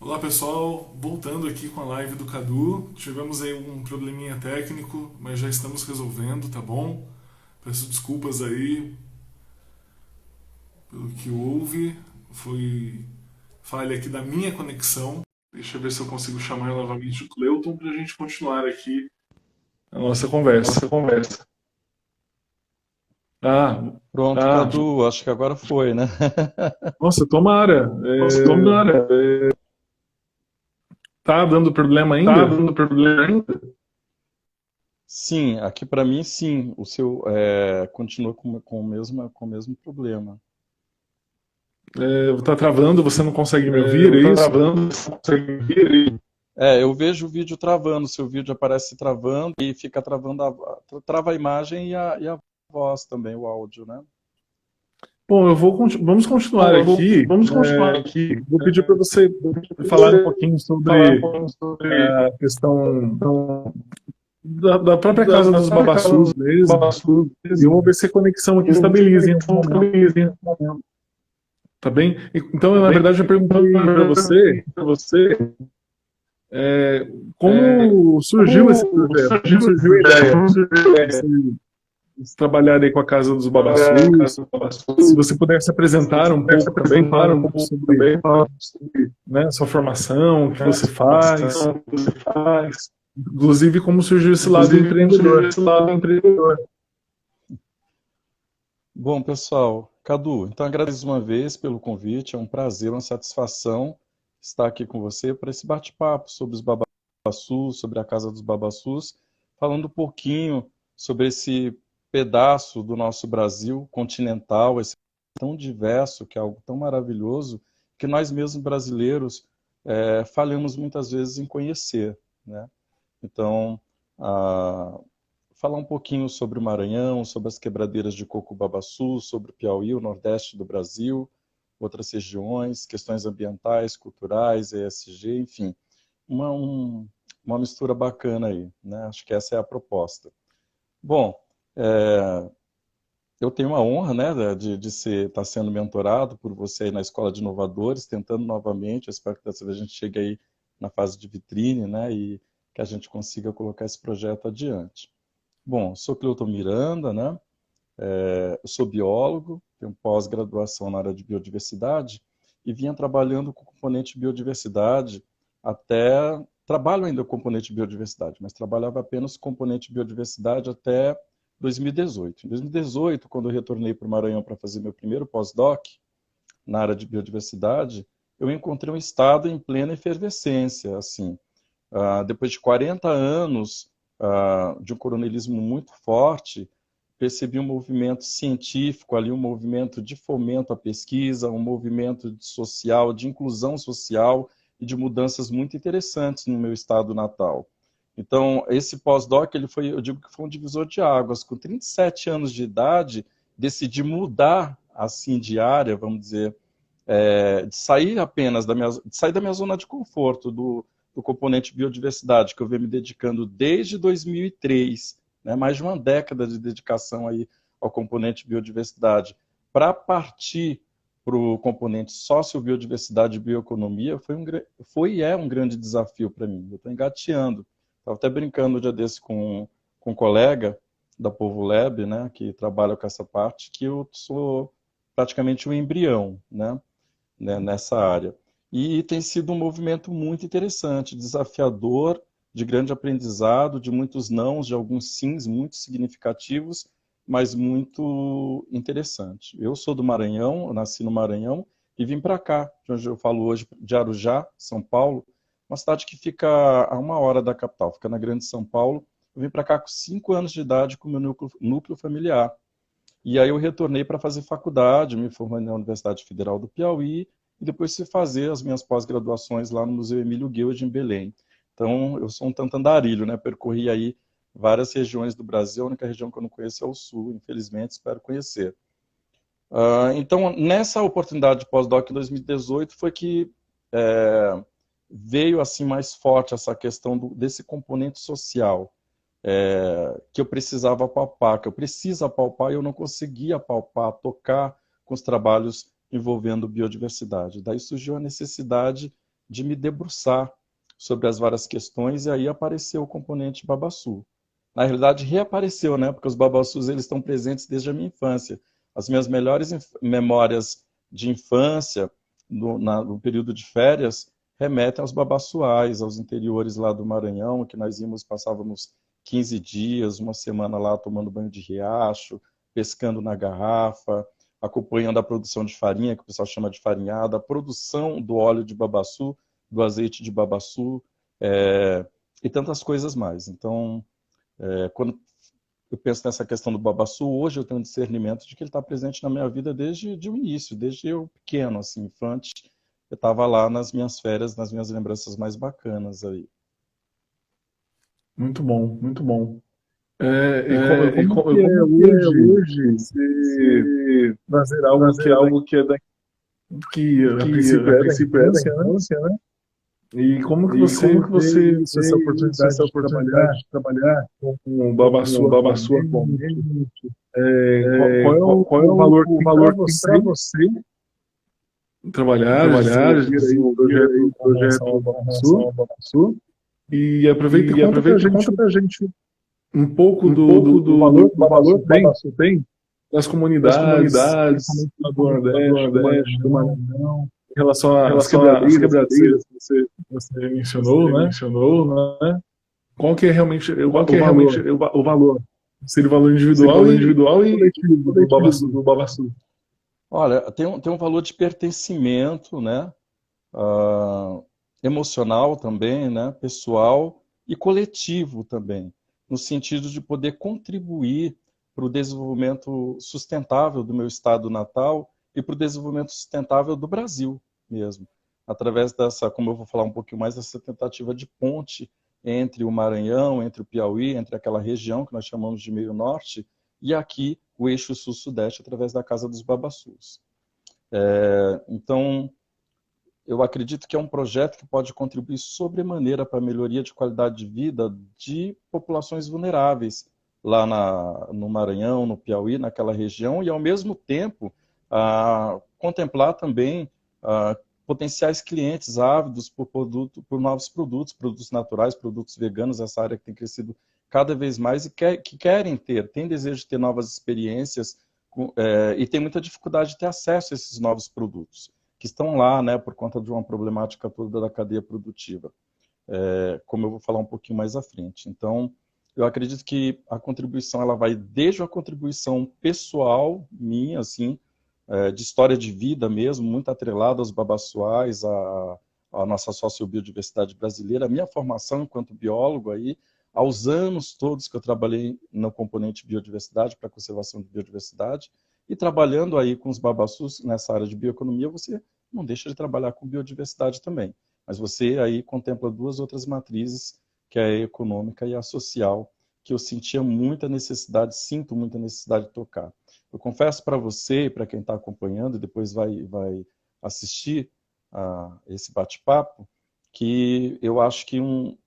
Olá pessoal, voltando aqui com a live do Cadu. Tivemos aí um probleminha técnico, mas já estamos resolvendo, tá bom? Peço desculpas aí pelo que houve. Foi falha aqui da minha conexão. Deixa eu ver se eu consigo chamar novamente o Cleuton para a gente continuar aqui a nossa conversa. Ah, Pronto, Cadu, acho que agora foi, né? nossa, tomara. Tomara. Tá dando problema Tá ainda? dando problema ainda? Sim, aqui para mim sim. O seu continua com o mesmo problema. Tá travando, você não consegue me ouvir, é Tá isso? travando, você consegue ver aí? Eu vejo o vídeo travando, seu vídeo aparece travando e fica travando trava a imagem e a voz também, o áudio, né? Bom, vamos continuar Bom, aqui. vamos continuar aqui. Vou pedir para você Eu pedi para falar um você pouquinho falar um sobre pouco sobre a questão então, da própria casa da dos própria casa babassus do mesmo. Babassu E vamos mesmo. ver se a conexão aqui E eu sei estabiliza em algum conexão momento. estabiliza em algum momento. Tá bem? Então, Tá na bem? verdade, eu Então, na perguntei para verdade, eu você perguntei para você como surgiu esse como projeto, como surgiu esse surgiu a projeto, ideia como surgiu a de ideia se trabalhar aí com a casa dos trabalhar em babassus. casa do Se Babassu. você pudesse Se apresentar você um pudesse pouco também, apresentar falar um um pouco pouco sobre, também, falar sobre né, sua formação, o que você essa faz, formação que você faz, inclusive como surgiu esse lado inclusive como surgiu empreendedor. esse lado empreendedor. Bom, pessoal, Cadu, então agradeço uma vez pelo convite, é um prazer, uma satisfação estar aqui com você para esse bate-papo sobre os babassus, sobre a Casa dos Babassus, falando um pouquinho sobre esse pedaço do nosso Brasil continental, esse tão diverso, que é algo tão maravilhoso, que nós mesmos brasileiros falhamos muitas vezes em conhecer, né? Então, ah, falar um pouquinho sobre o Maranhão, sobre as quebradeiras de Coco-Babaçu, sobre o Piauí, o Nordeste do Brasil, outras regiões, questões ambientais, culturais, ESG, enfim, uma, um- uma mistura bacana aí, né? Acho que essa é a proposta. Bom, é, eu tenho uma honra, né, de estar sendo mentorado por você aí na Escola de Inovadores, tentando novamente, eu espero que dessa vez a gente chegue aí na fase de vitrine, né, e que a gente consiga colocar esse projeto adiante. Bom, sou Cleuton Miranda, né? Eu sou biólogo, tenho pós-graduação na área de biodiversidade e vinha trabalhando com o componente biodiversidade até. Trabalho ainda com o componente biodiversidade, mas trabalhava apenas com o componente biodiversidade até 2018. Em 2018, quando eu retornei para o Maranhão para fazer meu primeiro pós-doc na área de biodiversidade, eu encontrei um estado em plena efervescência, assim, depois de 40 anos de um coronelismo muito forte, percebi um movimento científico ali, um movimento de fomento à pesquisa, um movimento social, de inclusão social e de mudanças muito interessantes no meu estado natal. Então, esse pós-doc, ele foi, eu digo que foi um divisor de águas. Com 37 anos de idade, decidi mudar assim de área, vamos dizer, de sair apenas de sair da minha zona de conforto, do componente biodiversidade, que eu venho me dedicando desde 2003, né, mais de uma década de dedicação aí ao componente biodiversidade, para partir para o componente sociobiodiversidade e bioeconomia, foi e é um grande desafio para mim. Eu estou engateando. Estava até brincando um dia desse com um colega da Povo Lab, né, que trabalha com essa parte, que eu sou praticamente um embrião, né, nessa área. E tem sido um movimento muito interessante, desafiador, de grande aprendizado, de muitos nãos, de alguns sims muito significativos, mas muito interessante. Eu sou do Maranhão, eu nasci no Maranhão e vim para cá, de onde eu falo hoje, de Arujá, São Paulo, uma cidade que fica a 1 hora da capital, fica na Grande São Paulo. Eu vim para cá com 5 anos de idade com o meu núcleo familiar. E aí eu retornei para fazer faculdade, me formei na Universidade Federal do Piauí e depois fui fazer as minhas pós-graduações lá no Museu Emílio Guild em Belém. Então eu sou um tanto andarilho, né? Percorri aí várias regiões do Brasil, a única região que eu não conheço é o Sul, infelizmente, espero conhecer. Então nessa oportunidade de pós-doc em 2018 foi que veio assim mais forte essa questão desse componente social que eu precisava palpar, que eu preciso apalpar e eu não conseguia palpar, tocar com os trabalhos envolvendo biodiversidade. Daí surgiu a necessidade de me debruçar sobre as várias questões, e aí apareceu o componente babaçu. Na realidade, reapareceu, né? Porque os babaçus eles estão presentes desde a minha infância. As minhas melhores memórias de infância, no período de férias, remetem aos babaçuais, aos interiores lá do Maranhão, que nós íamos, passávamos 15 dias, uma semana lá tomando banho de riacho, pescando na garrafa, acompanhando a produção de farinha, que o pessoal chama de farinhada, a produção do óleo de babaçu, do azeite de babaçu, e tantas coisas mais. Então, quando eu penso nessa questão do babaçu, hoje eu tenho um discernimento de que ele está presente na minha vida desde o início, desde eu pequeno, assim, infante. Eu estava lá nas minhas férias, nas minhas lembranças mais bacanas aí. Muito bom, muito bom. E Como que é como que é hoje hoje você você trazer algo que trazer é da, algo que é que a a princípio é da princípio é da infância, né? infância, né? E como que E você como que vê você isso, essa vê isso, oportunidade essa de oportunidade trabalhar de trabalhar com o com Babaçu o Babaçu atualmente? atualmente? Qual é Qual é o valor que o tem para valor que tem para você você trabalhar, trabalhar, desenvolver aí desenvolver aí o o projeto projeto com com a relação Babaçu? ao Babaçu? E aproveita e E aproveita e conta gente para a gente um pouco um pouco do valor que o do valor Babaçu que o tem Babaçu tem das das comunidades, comunidades, principalmente lá do principalmente lá do Nordeste, Nordeste, do Maranhão, Maranhão, em relação em às relação às quebradeiras quebradeiras que que você você mencionou, né? mencionou, né? Qual que é realmente Qual que o é realmente valor? o valor? Seria o valor Seria o individual valor e individual e coletivo do coletivo Babaçu. do Babaçu? Olha, tem um valor de pertencimento, né? ah, Emocional também, né? Pessoal e coletivo também, no sentido de poder contribuir para o desenvolvimento sustentável do meu estado natal e para o desenvolvimento sustentável do Brasil mesmo, através dessa, como eu vou falar um pouquinho mais, dessa tentativa de ponte entre o Maranhão, entre o Piauí, entre aquela região que nós chamamos de meio norte, e aqui o eixo sul-sudeste através da Casa dos Babaçus. Então, eu acredito que é um projeto que pode contribuir sobremaneira para a melhoria de qualidade de vida de populações vulneráveis lá no Maranhão, no Piauí, naquela região, e ao mesmo tempo contemplar também potenciais clientes ávidos por novos produtos, produtos naturais, produtos veganos, essa área que tem crescido cada vez mais e que querem tem desejo de ter novas experiências e tem muita dificuldade de ter acesso a esses novos produtos que estão lá, né, por conta de uma problemática toda da cadeia produtiva, como eu vou falar um pouquinho mais à frente. Então, eu acredito que a contribuição ela vai desde a contribuição pessoal minha, assim, de história de vida mesmo, muito atrelada aos babaçuais, à nossa sociobiodiversidade brasileira, a minha formação enquanto biólogo aí, aos anos todos que eu trabalhei no componente biodiversidade, para conservação de biodiversidade, e trabalhando aí com os babaçus nessa área de bioeconomia, você não deixa de trabalhar com biodiversidade também. Mas você aí contempla duas outras matrizes, que é a econômica e a social, que eu sentia muita necessidade, sinto muita necessidade de tocar. Eu confesso para você e para quem está acompanhando, e depois vai assistir esse bate-papo, que eu acho que um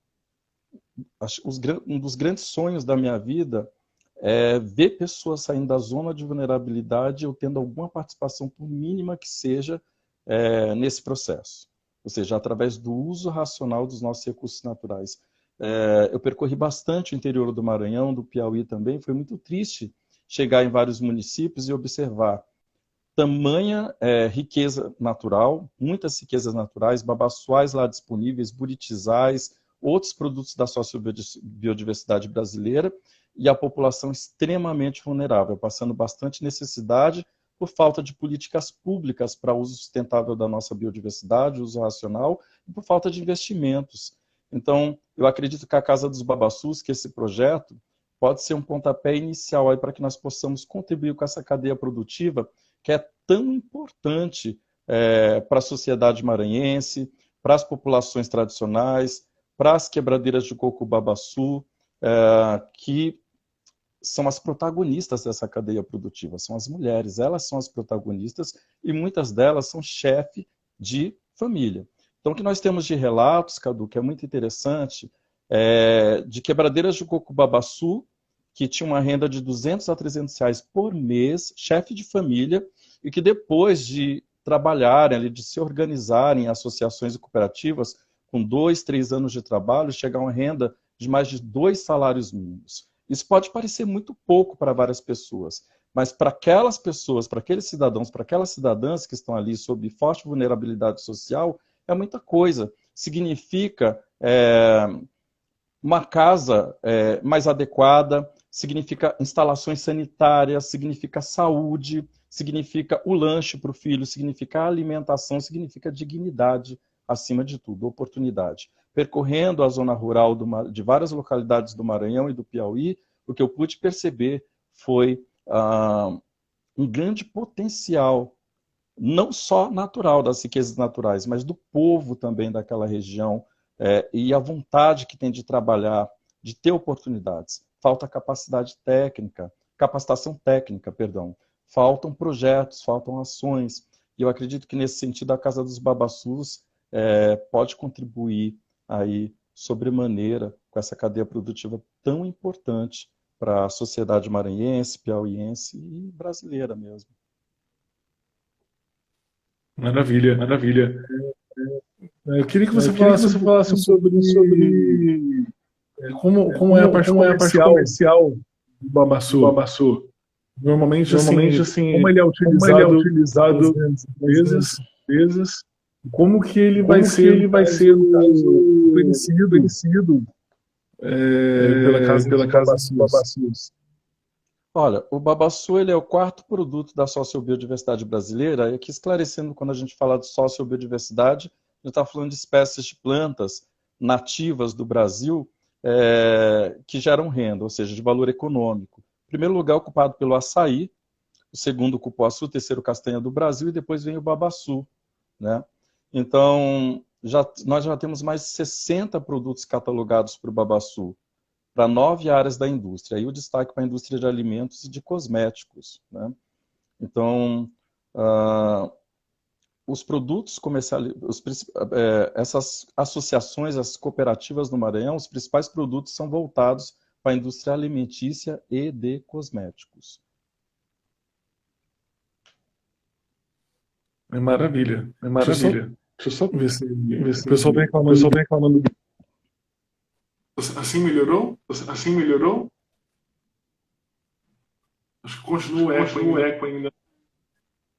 dos grandes sonhos da minha vida é ver pessoas saindo da zona de vulnerabilidade ou tendo alguma participação, por mínima que seja, nesse processo. Ou seja, através do uso racional dos nossos recursos naturais. Eu percorri bastante o interior do Maranhão, do Piauí também. Foi muito triste chegar em vários municípios e observar tamanha riqueza natural, muitas riquezas naturais, babaçuais lá disponíveis, buritizais, outros produtos da sociobiodiversidade brasileira, e a população extremamente vulnerável, passando bastante necessidade por falta de políticas públicas para uso sustentável da nossa biodiversidade, uso racional, e por falta de investimentos. Então, eu acredito que a Casa dos Babaçus, que esse projeto, pode ser um pontapé inicial aí para que nós possamos contribuir com essa cadeia produtiva que é tão importante para a sociedade maranhense, para as populações tradicionais, para as quebradeiras de coco babaçu, que são as protagonistas dessa cadeia produtiva, são as mulheres, elas são as protagonistas e muitas delas são chefe de família. Então, o que nós temos de relatos, Cadu, que é muito interessante, de quebradeiras de coco babaçu, que tinha uma renda de R$ 200 a R$ 300 por mês, chefe de família, e que depois de trabalharem, ali, de se organizarem em associações e cooperativas com 2, 3 anos de trabalho, chegar a uma renda de mais de 2 salários mínimos. Isso pode parecer muito pouco para várias pessoas, mas para aquelas pessoas, para aqueles cidadãos, para aquelas cidadãs que estão ali sob forte vulnerabilidade social, é muita coisa. Significa uma casa mais adequada, significa instalações sanitárias, significa saúde, significa o lanche para o filho, significa alimentação, significa dignidade, acima de tudo, oportunidade. Percorrendo a zona rural de várias localidades do Maranhão e do Piauí, o que eu pude perceber foi um grande potencial, não só natural, das riquezas naturais, mas do povo também daquela região, e a vontade que tem de trabalhar, de ter oportunidades. Falta capacidade técnica, capacitação técnica, perdão. Faltam projetos, faltam ações. E eu acredito que, nesse sentido, a Casa dos Babaçus pode contribuir aí sobremaneira com essa cadeia produtiva tão importante para a sociedade maranhense, piauiense e brasileira mesmo. Maravilha, maravilha. Eu queria que você falasse sobre como é a parte comercial do Babaçu. Normalmente assim, como ele é utilizado nas empresas, como que ele vai ser conhecido pela Casa dos Babaçus. Olha, o babaçu ele é o 4º produto da sociobiodiversidade brasileira, e aqui esclarecendo, quando a gente fala de sociobiodiversidade, a gente está falando de espécies de plantas nativas do Brasil que geram renda, ou seja, de valor econômico. Em primeiro lugar, ocupado pelo açaí, o segundo, o cupuaçu, o terceiro, castanha do Brasil, e depois vem o babaçu, né? Então, nós já temos mais de 60 produtos catalogados para o babaçu, para 9 áreas da indústria. Aí o destaque para a indústria de alimentos e de cosméticos, né? Então, os produtos comerciais, essas associações, as cooperativas no Maranhão, os principais produtos são voltados para a indústria alimentícia e de cosméticos. É maravilha, é maravilha. Deixa eu só ver se o pessoal vem reclamando. Assim melhorou? Acho que continua o eco ainda.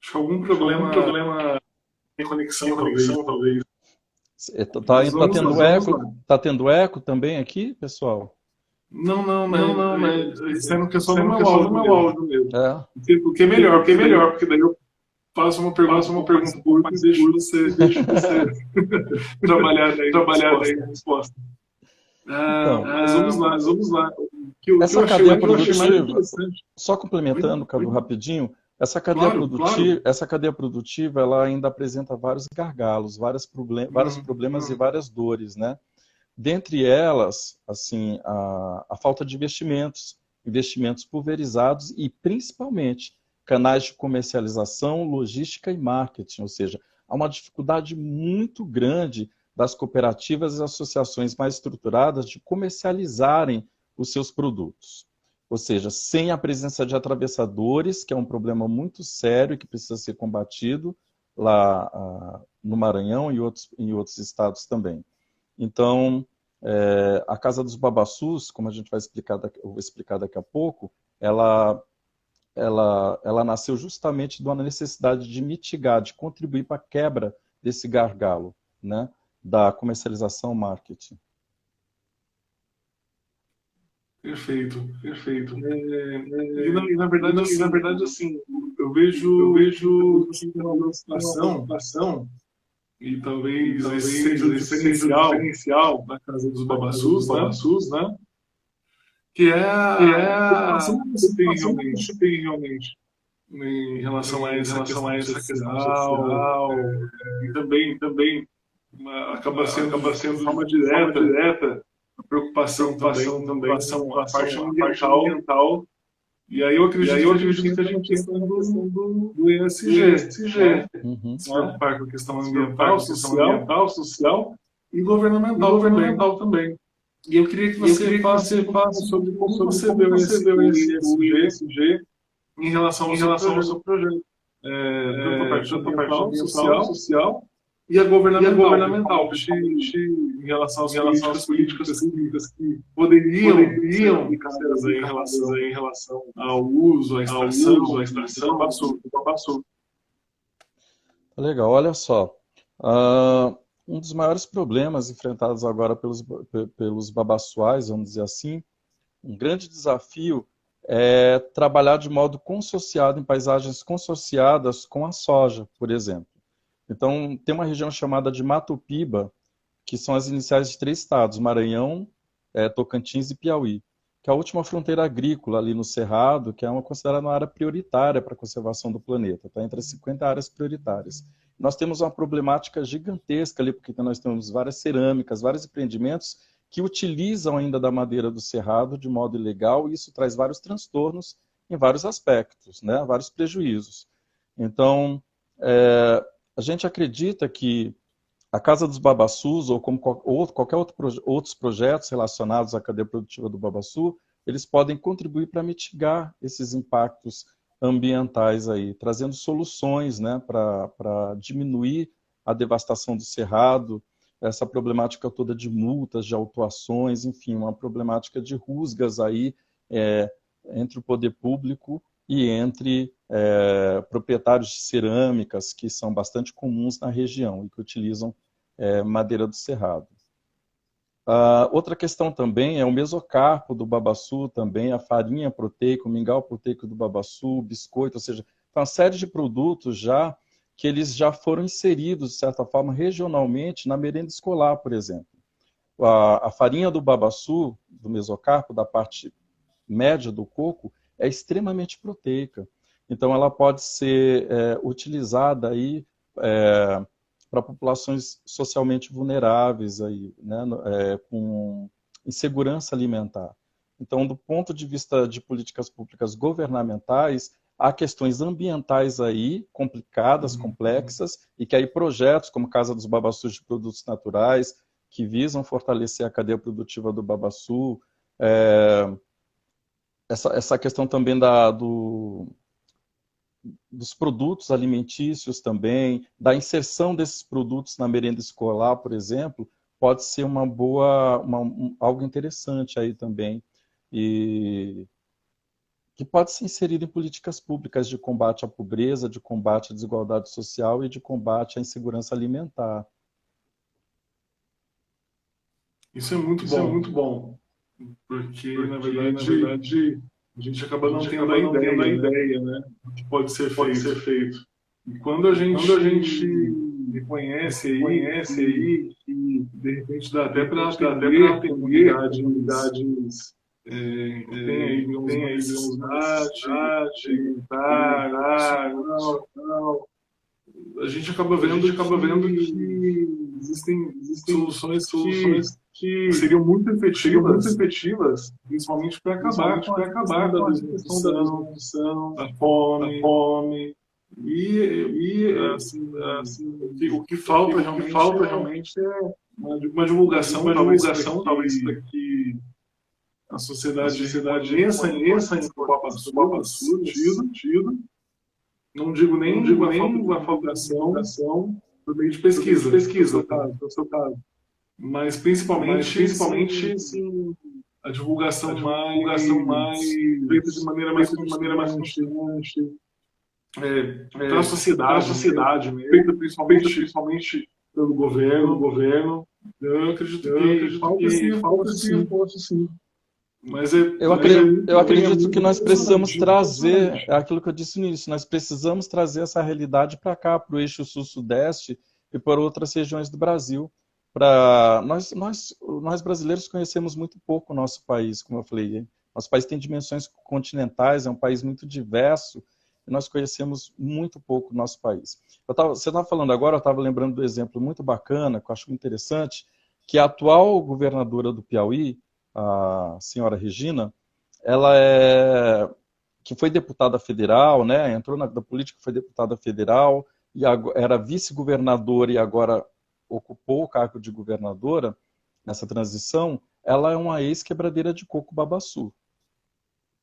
Acho que algum problema em conexão, talvez. Tá tendo eco também aqui, pessoal? Não, sendo que é só no meu áudio mesmo. O que é melhor, porque daí eu faço uma pergunta curta e deixo você trabalhar daí na resposta. Mas vamos lá. Essa cadeia produtiva, só complementando, Cadu, rapidinho, essa cadeia produtiva ela ainda apresenta vários gargalos, vários problemas e várias dores, né? Dentre elas, assim, a falta de investimentos pulverizados e, principalmente, canais de comercialização, logística e marketing, ou seja, há uma dificuldade muito grande das cooperativas e associações mais estruturadas de comercializarem os seus produtos. Ou seja, sem a presença de atravessadores, que é um problema muito sério e que precisa ser combatido lá no Maranhão e em outros estados também. Então, a Casa dos Babaçus, como a gente eu vou explicar daqui a pouco, ela nasceu justamente de uma necessidade de mitigar, de contribuir para a quebra desse gargalo, né, da comercialização marketing. Perfeito. E na verdade, assim, eu vejo uma preocupação, e talvez esse seja o diferencial da Casa dos Babaçus, né? Que é a preocupação que você tem realmente em relação a essa questão social, e também acaba sendo de forma direta a preocupação também com a parte ambiental. E aí eu acredito que a gente tem a questão do ESG, né? Se preocupar com a questão ambiental, social e governamental também. E eu queria que você falasse sobre como você vê o ESG em relação ao seu projeto. tanto a parte ambiental, ambiental, social social e a governamental, em relação em relação às às políticas políticas públicas que poderiam ser ser aplicadas aplicadas aí em relação ao uso, à ao extração uso, à do extração babaçu. do babaçu. Legal, olha só. Ah, um dos maiores problemas enfrentados agora pelos babaçuais, vamos dizer assim, um grande desafio é trabalhar de modo consociado em paisagens consociadas com a soja, por exemplo. Então, tem uma região chamada de Mato Piba, que são as iniciais de 3 estados, Maranhão, Tocantins e Piauí, que é a última fronteira agrícola ali no Cerrado, que é considerada uma área prioritária para a conservação do planeta, está entre as 50 áreas prioritárias. Nós temos uma problemática gigantesca ali, porque nós temos várias cerâmicas, vários empreendimentos que utilizam ainda da madeira do Cerrado de modo ilegal, e isso traz vários transtornos em vários aspectos, né? Vários prejuízos. Então, a gente acredita que a Casa dos Babaçus, ou como qualquer outros projetos relacionados à cadeia produtiva do babaçu, eles podem contribuir para mitigar esses impactos ambientais aí, trazendo soluções, né, para diminuir a devastação do cerrado, essa problemática toda de multas, de autuações, enfim, uma problemática de rusgas aí entre o poder público e entre proprietários de cerâmicas, que são bastante comuns na região e que utilizam madeira do cerrado. Outra questão também é o mesocarpo do babaçu, também a farinha proteica, o mingau proteico do babaçu, o biscoito, ou seja, uma série de produtos já que eles já foram inseridos, de certa forma, regionalmente na merenda escolar, por exemplo. A farinha do babaçu, do mesocarpo, da parte média do coco, é extremamente proteica. Então, ela pode ser utilizada aí para populações socialmente vulneráveis, aí, né, com insegurança alimentar. Então, do ponto de vista de políticas públicas governamentais, há questões ambientais aí, complicadas, complexas, e que aí projetos como Casa dos Babaçus de Produtos Naturais, que visam fortalecer a cadeia produtiva do babaçu, essa questão também dos produtos alimentícios também, da inserção desses produtos na merenda escolar, por exemplo, pode ser algo interessante aí também, e que pode ser inserido em políticas públicas de combate à pobreza, de combate à desigualdade social e de combate à insegurança alimentar. Isso é muito Isso é bom, muito bom, porque, na porque, na verdade, verdade, a gente a acaba não gente tendo acaba a não tendo a ideia, né, ideia, né, do que pode ser pode ser feito. feito. E quando a E quando a gente gente reconhece aí reconhece que, aí que, de repente, dá de até para repente, dá até para atender atender comunidades comunidades que têm aí, que digamos, têm uma aí, digamos, uma necessidade necessidade alimentar, alimentar, nutricional, nutricional, a gente acaba a gente vendo acaba vendo que que existem existem soluções que soluções que seriam muito seriam muito efetivas, efetivas, principalmente para acabar principalmente com para essa questão acabar da com essa questão da desnutrição, desnutrição, da da fome, fome, e, e assim, assim, o que falta o que realmente falta é realmente é uma divulgação, uma talvez, para divulgação, talvez, para que que a a sociedade sociedade reconheça a reconheça a importância do importância do babaçu nesse babaçu nesse sentido. sentido. Não digo Não nem digo a falta nem de a falta de divulgação divulgação por meio de por meio de pesquisa, no pesquisa, seu caso, no seu caso, mas mas principalmente, principalmente, sim, sim, a a divulgação divulgação mais feita de maneira mais constante, para a para a sociedade sociedade mesmo, mesmo, feita principalmente pelo pelo governo. governo. Eu acredito Eu que acredito falta sim que falta reforço, sim sim, reforço, sim. mas Eu também é acredito que muito nós precisamos impressionante. trazer, é aquilo que eu disse no início, nós precisamos trazer essa realidade para cá, para o eixo sul-sudeste e para outras regiões do Brasil. Nós brasileiros conhecemos muito pouco o nosso país, como eu falei. Hein? Nosso país tem dimensões continentais, é um país muito diverso, e nós conhecemos muito pouco o nosso país. Você estava falando agora, eu estava lembrando do exemplo muito bacana, que eu acho interessante, que a atual governadora do Piauí, a senhora Regina, ela que foi deputada federal, né, entrou na política, foi deputada federal, e era vice-governadora e agora ocupou o cargo de governadora nessa transição. Ela é uma ex-quebradeira de coco babaçu.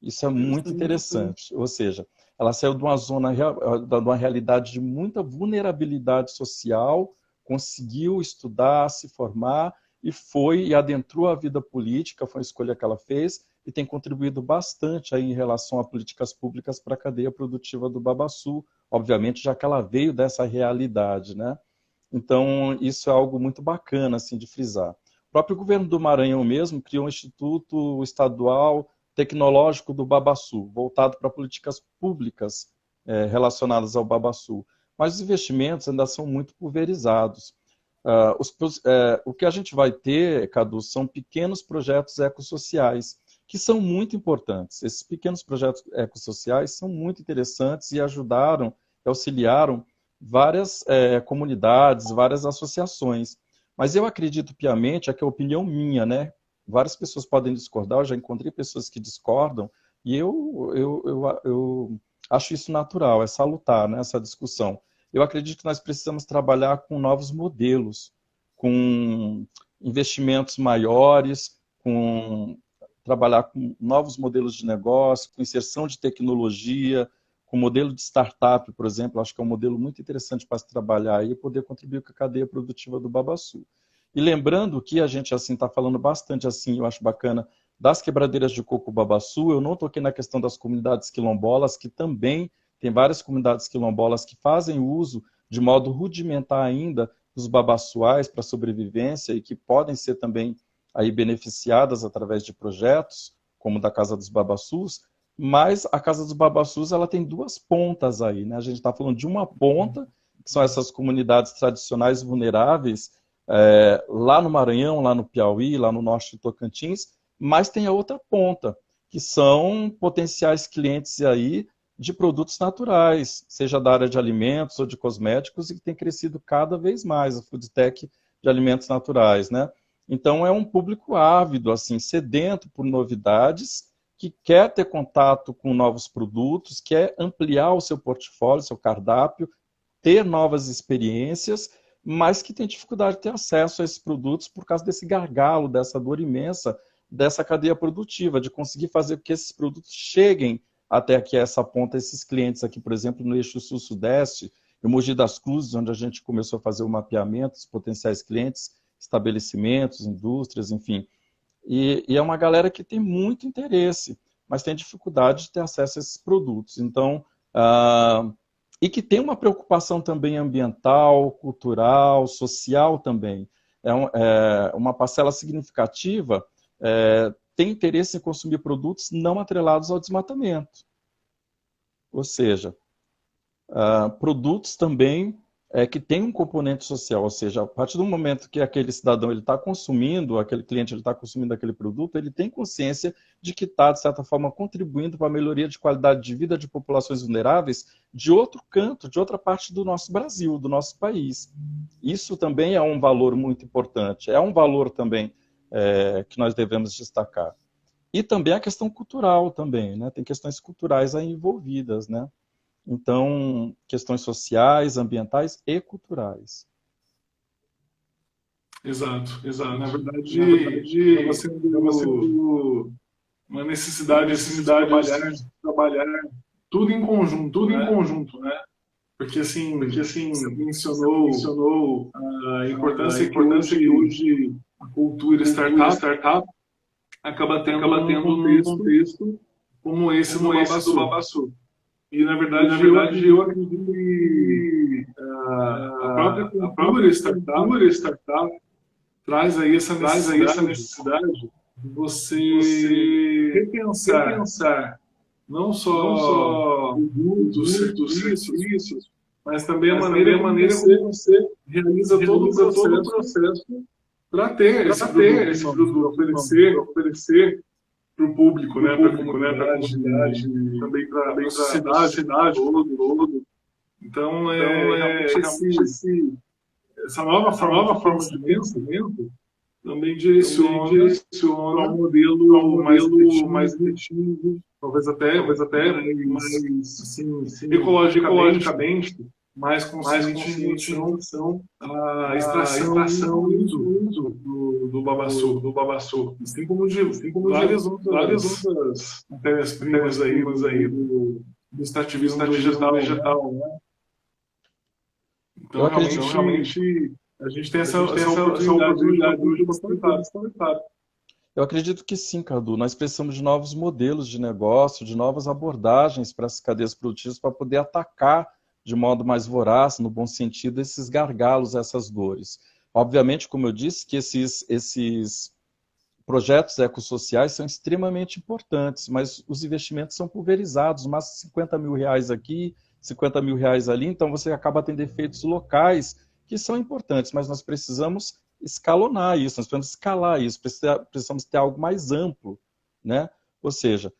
Isso é muito interessante. Ou seja, ela saiu de uma zona, de uma realidade de muita vulnerabilidade social, conseguiu estudar, se formar e adentrou a vida política, foi uma escolha que ela fez e tem contribuído bastante aí em relação a políticas públicas para a cadeia produtiva do Babaçu, obviamente, já que ela veio dessa realidade, né? Então, isso é algo muito bacana assim, de frisar. O próprio governo do Maranhão mesmo criou um Instituto Estadual Tecnológico do Babaçu, voltado para políticas públicas relacionadas ao Babaçu. Mas os investimentos ainda são muito pulverizados. O que a gente vai ter, Cadu, são pequenos projetos ecossociais, que são muito importantes. Esses pequenos projetos ecossociais são muito interessantes e ajudaram, auxiliaram várias comunidades, várias associações. Mas eu acredito piamente, é que é a opinião minha, né? Várias pessoas podem discordar, eu já encontrei pessoas que discordam, e eu acho isso natural, é salutar, né, essa discussão. Eu acredito que nós precisamos trabalhar com novos modelos, com investimentos maiores, trabalhar com novos modelos de negócio, com inserção de tecnologia, com modelo de startup, por exemplo, acho que é um modelo muito interessante para se trabalhar e poder contribuir com a cadeia produtiva do Babaçu. E lembrando que a gente assim está falando bastante, assim, eu acho bacana, das quebradeiras de coco Babaçu, eu não toquei na questão das comunidades quilombolas, que também tem várias comunidades quilombolas que fazem uso de modo rudimentar ainda dos babaçuais para sobrevivência e que podem ser também aí beneficiadas através de projetos, como o da Casa dos Babaçus, mas a Casa dos Babaçus ela tem duas pontas aí, né? A gente está falando de uma ponta, que são essas comunidades tradicionais vulneráveis, lá no Maranhão, lá no Piauí, lá no norte do Tocantins, mas tem a outra ponta, que são potenciais clientes aí de produtos naturais, seja da área de alimentos ou de cosméticos, e que tem crescido cada vez mais, a foodtech de alimentos naturais, né? Então é um público ávido, assim, sedento por novidades, que quer ter contato com novos produtos, quer ampliar o seu portfólio, seu cardápio, ter novas experiências, mas que tem dificuldade de ter acesso a esses produtos por causa desse gargalo, dessa dor imensa, dessa cadeia produtiva, de conseguir fazer com que esses produtos cheguem até aqui essa ponta, esses clientes aqui, por exemplo, no eixo sul-sudeste, em Mogi das Cruzes, onde a gente começou a fazer o mapeamento dos potenciais clientes, estabelecimentos, indústrias, enfim. E é uma galera que tem muito interesse, mas tem dificuldade de ter acesso a esses produtos. Então, e que tem uma preocupação também ambiental, cultural, social também. Uma parcela significativa tem interesse em consumir produtos não atrelados ao desmatamento. Ou seja, produtos também que têm um componente social, ou seja, a partir do momento que aquele cidadão está consumindo, aquele cliente está consumindo aquele produto, ele tem consciência de que está, de certa forma, contribuindo para a melhoria de qualidade de vida de populações vulneráveis de outro canto, de outra parte do nosso Brasil, do nosso país. Isso também é um valor muito importante, é um valor também que nós devemos destacar. E também a questão cultural também, né? Tem questões culturais aí envolvidas, né? Então, questões sociais, ambientais e culturais. Exato, exato. Na verdade acaba sendo uma necessidade de trabalhar tudo em conjunto, né? Porque assim você mencionou a importância que hoje a cultura startup acaba tendo um contexto como esse do Babaçu. E, na verdade, eu acredito que a própria cultura startup traz aí essa necessidade de você repensar não só produtos, serviços, mas também a maneira como você realiza todo o processo para ter esse produto, oferecer para o público, né, para a comunidade, também para a sociedade todo. Então, realmente essa nova forma de pensamento também direciona um modelo mais efetivo, talvez até mais assim, ecologicamente mais consciente em relação à extração e uso do babaçu, assim como de várias outras matérias-primas aí do extrativismo vegetal, né? Eu Então, acredito, realmente, a gente tem essa oportunidade hoje de experimentar. eu acredito que sim, Cadu. Nós precisamos de novos modelos de negócio, de novas abordagens para essas cadeias produtivas para poder atacar de modo mais voraz, no bom sentido, esses gargalos, essas dores. Obviamente, como eu disse, que esses projetos ecossociais são extremamente importantes, mas os investimentos são pulverizados, mas 50 mil reais aqui, 50 mil reais ali, então você acaba tendo efeitos locais que são importantes, mas nós precisamos escalonar isso, nós precisamos escalar isso, precisamos ter algo mais amplo, né? Ou seja,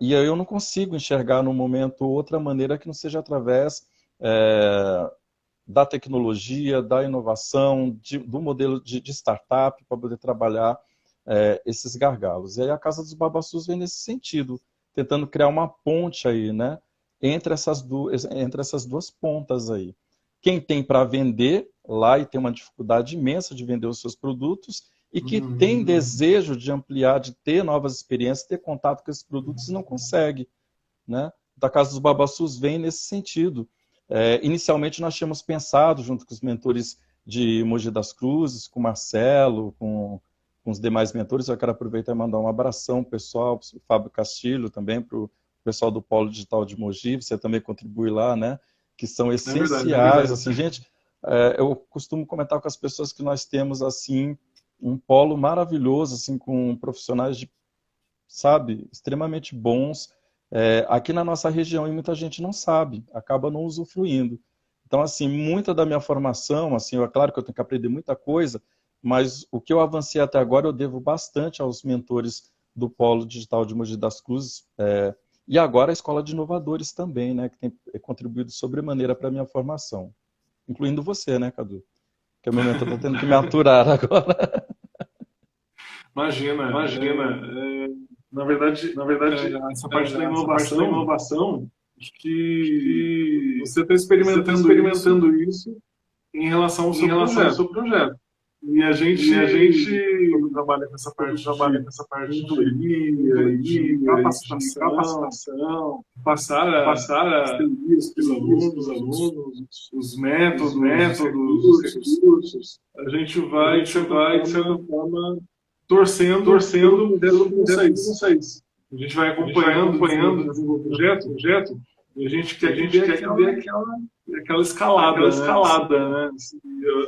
e aí eu não consigo enxergar no momento outra maneira que não seja através da tecnologia, da inovação, do modelo de startup para poder trabalhar esses gargalos. E aí a Casa dos Babassus vem nesse sentido, tentando criar uma ponte aí, né, entre essas duas pontas aí. Quem tem para vender lá e tem uma dificuldade imensa de vender os seus produtos e que tem desejo de ampliar, de ter novas experiências, ter contato com esses produtos e não consegue, né? Da Casa dos Babassus vem nesse sentido. Inicialmente nós tínhamos pensado, junto com os mentores de Mogi das Cruzes, com o Marcelo, com os demais mentores, eu quero aproveitar e mandar um abração pessoal, para o Fábio Castilho também, para o pessoal do Polo Digital de Mogi, você também contribui lá, né? Que são essenciais, assim, gente, eu costumo comentar com as pessoas que nós temos, assim, um polo maravilhoso, assim, com profissionais de, sabe, extremamente bons, aqui na nossa região, e muita gente não sabe, acaba não usufruindo. Então, assim, muita da minha formação, assim, é claro que eu tenho que aprender muita coisa, mas o que eu avancei até agora eu devo bastante aos mentores do Polo Digital de Mogi das Cruzes, e agora a Escola de Inovadores também, né, que tem contribuído sobremaneira para a minha formação, incluindo você, né, Cadu? Que o meu mentor está tendo que me aturar agora. Imagina. Na verdade, essa parte da inovação, acho que você está experimentando isso em relação ao seu projeto. E a gente quando trabalha com essa parte de mentoria e de capacitação, passar as teorias para os alunos, os métodos, os recursos, a gente vai, de certa forma, torcendo dentro com vocês. A gente vai acompanhando o projeto, e a gente quer que dê aquela escalada, né?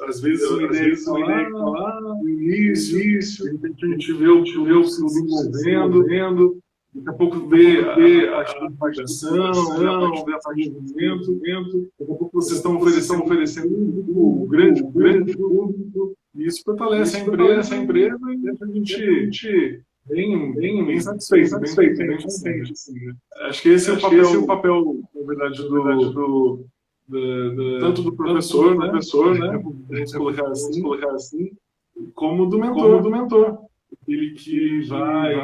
Às vezes uma ideia que está lá no início, de repente a gente vê o produto se desenvolvendo, daqui a pouco vê a participação, vê a parte do evento, daqui a pouco vocês estão oferecendo um grande público, e isso fortalece a empresa e a gente bem satisfeito, bem contente. Assim, né? Acho que esse é o papel, na verdade, tanto do professor, né? Vamos colocar assim, como do mentor. Ele que vai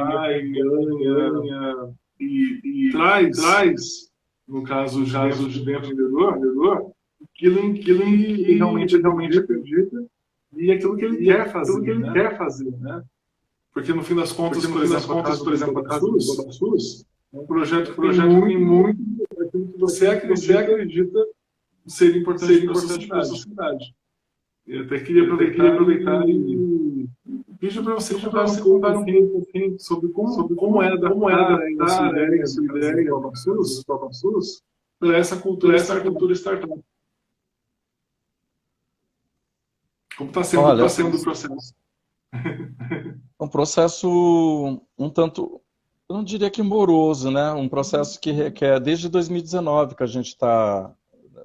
ganha e traz, no caso de dentro do empreendedor, aquilo em que ele realmente acredita e aquilo que ele quer fazer, né? Porque no fim das contas, por exemplo, a Casa do Babassus é um projeto que tem muito aquilo que você acredita ser importante para a sociedade. Eu até queria aproveitar e pedir para você contar um pouquinho sobre como é adaptar essa ideia do Babassus para essa cultura startup. Como está sendo o processo? Um processo um tanto, eu não diria que moroso, né? Um processo que requer, desde 2019 que a gente está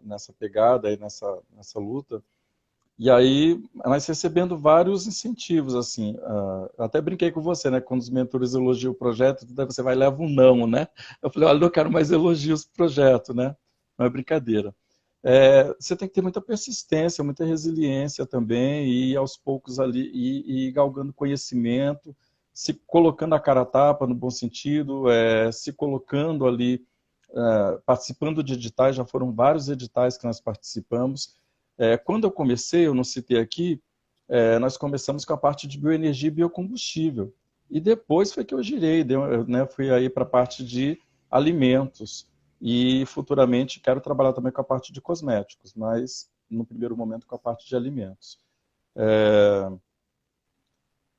nessa pegada, nessa luta, e aí nós recebendo vários incentivos, assim, eu até brinquei com você, né? Quando os mentores elogiam o projeto, daí você vai e leva um não, né? Eu falei, olha, eu quero mais elogios pro projeto, né? Não é brincadeira. Você tem que ter muita persistência, muita resiliência também, e ir aos poucos ali, e galgando conhecimento, se colocando a cara a tapa no bom sentido, se colocando ali participando de editais, já foram vários editais que nós participamos. Quando eu comecei, eu não citei aqui, nós começamos com a parte de bioenergia e biocombustível. E depois foi que eu girei, fui aí para a parte de alimentos. E futuramente quero trabalhar também com a parte de cosméticos, mas no primeiro momento com a parte de alimentos.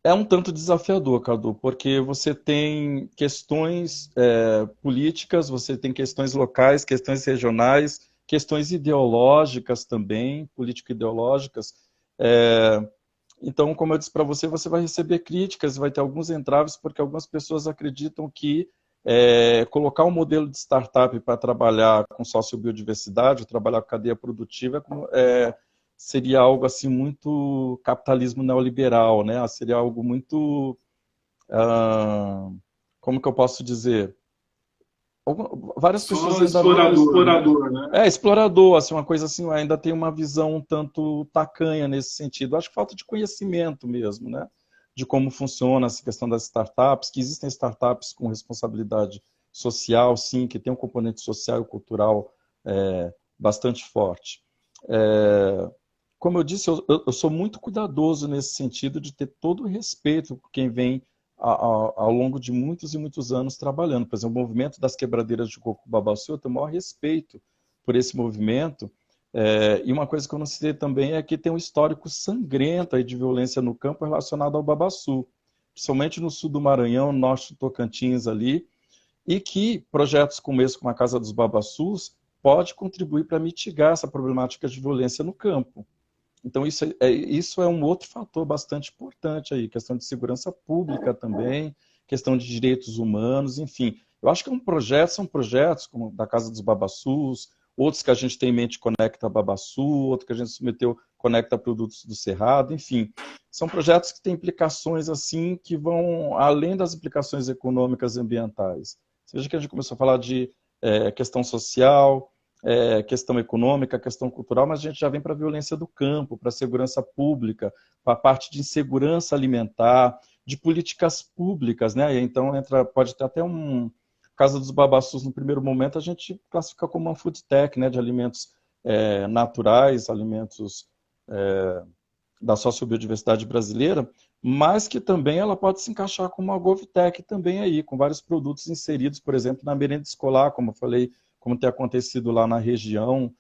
É um tanto desafiador, Cadu, porque você tem questões políticas, você tem questões locais, questões regionais, questões ideológicas também, político-ideológicas. Então, como eu disse para você, você vai receber críticas, vai ter alguns entraves, porque algumas pessoas acreditam que colocar um modelo de startup para trabalhar com sociobiodiversidade, trabalhar com cadeia produtiva, seria algo assim muito capitalismo neoliberal, né? Seria algo muito, como que eu posso dizer? Várias pessoas ainda explorador, né? Explorador, assim, uma coisa assim, ainda tem uma visão um tanto tacanha nesse sentido. Acho que falta de conhecimento mesmo, né? De como funciona essa questão das startups, que existem startups com responsabilidade social, sim, que tem um componente social e cultural bastante forte. Como eu disse, eu sou muito cuidadoso nesse sentido de ter todo o respeito por quem vem ao longo de muitos e muitos anos trabalhando. Por exemplo, o movimento das quebradeiras de coco Babaçu, eu tenho o maior respeito por esse movimento. E uma coisa que eu não citei também é que tem um histórico sangrento aí de violência no campo relacionado ao babaçu, principalmente no sul do Maranhão, no norte do Tocantins ali, e que projetos como esse, como a Casa dos Babaçus, pode contribuir para mitigar essa problemática de violência no campo. Então, isso é um outro fator bastante importante aí, questão de segurança pública também, questão de direitos humanos, enfim. Eu acho que são projetos como da Casa dos Babaçus, outros que a gente tem em mente Conecta Babaçu, outro que a gente submeteu Conecta Produtos do Cerrado, enfim. São projetos que têm implicações assim que vão além das implicações econômicas e ambientais. Veja que a gente começou a falar de questão social, questão econômica, questão cultural, mas a gente já vem para a violência do campo, para a segurança pública, para a parte de insegurança alimentar, de políticas públicas, né? Então pode ter até Casa dos Babaçus, no primeiro momento, a gente classifica como uma food tech, né? De alimentos naturais, alimentos da sociobiodiversidade brasileira, mas que também ela pode se encaixar como uma GovTech também aí, com vários produtos inseridos, por exemplo, na merenda escolar, como eu falei, como tem acontecido lá na região.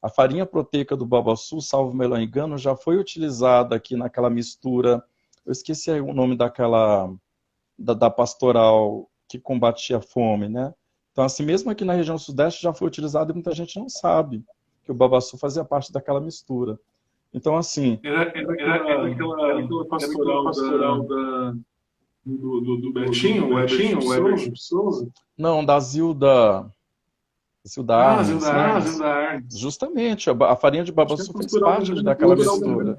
A farinha proteica do Babaçu, salvo melhor engano, já foi utilizada aqui naquela mistura, eu esqueci o nome da pastoral que combatia a fome, né? Então, assim, mesmo aqui na região sudeste já foi utilizado e muita gente não sabe que o Babaçu fazia parte daquela mistura. Então, assim... Era aquela pastoral do Betinho, o Everton Souza? Não, da Zilda Arnes. Zilda Arnes. Justamente, a farinha de Babaçu fez parte daquela mistura.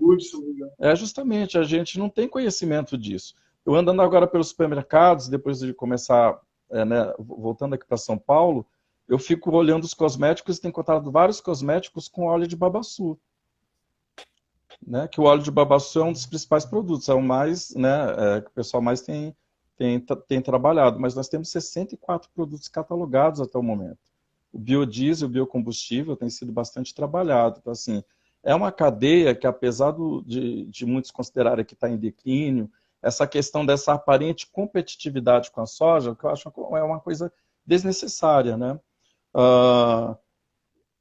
Justamente, a gente não tem conhecimento disso. Eu andando agora pelos supermercados, depois de começar, voltando aqui para São Paulo, eu fico olhando os cosméticos e tenho encontrado vários cosméticos com óleo de babaçu. Né? Que o óleo de babaçu é um dos principais produtos, é o mais, que o pessoal mais tem trabalhado, mas nós temos 64 produtos catalogados até o momento. O biodiesel, o biocombustível tem sido bastante trabalhado. Então, assim, é uma cadeia que, apesar de muitos considerarem que está em declínio, essa questão dessa aparente competitividade com a soja, que eu acho que é uma coisa desnecessária, né?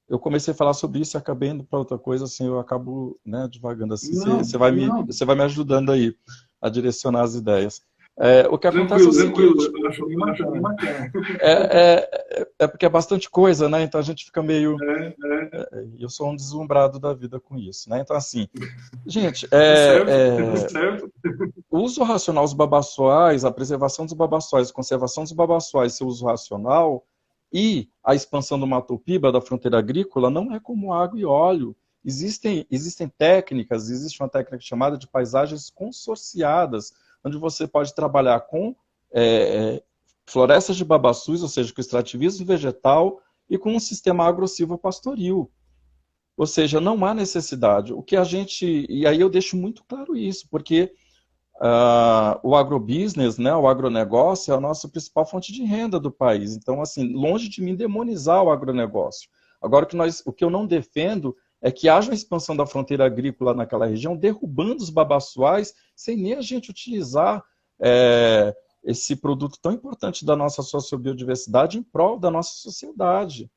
Eu comecei a falar sobre isso e acabei indo para outra coisa, assim, eu acabo divagando assim. Você vai me ajudando aí a direcionar as ideias. O que acontece é o seguinte, porque é bastante coisa, né? Então a gente fica meio... Eu sou um deslumbrado da vida com isso, né? Então, assim, gente, o uso racional dos babaçoais, a preservação dos babaçoais, a conservação dos babaçoais, seu uso racional e a expansão do Mato-Piba, da fronteira agrícola, não é como água e óleo. Existem técnicas, existe uma técnica chamada de paisagens consorciadas, onde você pode trabalhar com florestas de babaçus, ou seja, com extrativismo vegetal e com um sistema agro-silvopastoril. Ou seja, não há necessidade. O que a gente... E aí eu deixo muito claro isso, porque o agrobusiness, né, o agronegócio é a nossa principal fonte de renda do país. Então, assim, longe de mim demonizar o agronegócio. Agora, o que eu não defendo é que haja uma expansão da fronteira agrícola naquela região, derrubando os babaçuais, sem nem a gente utilizar esse produto tão importante da nossa sociobiodiversidade em prol da nossa sociedade.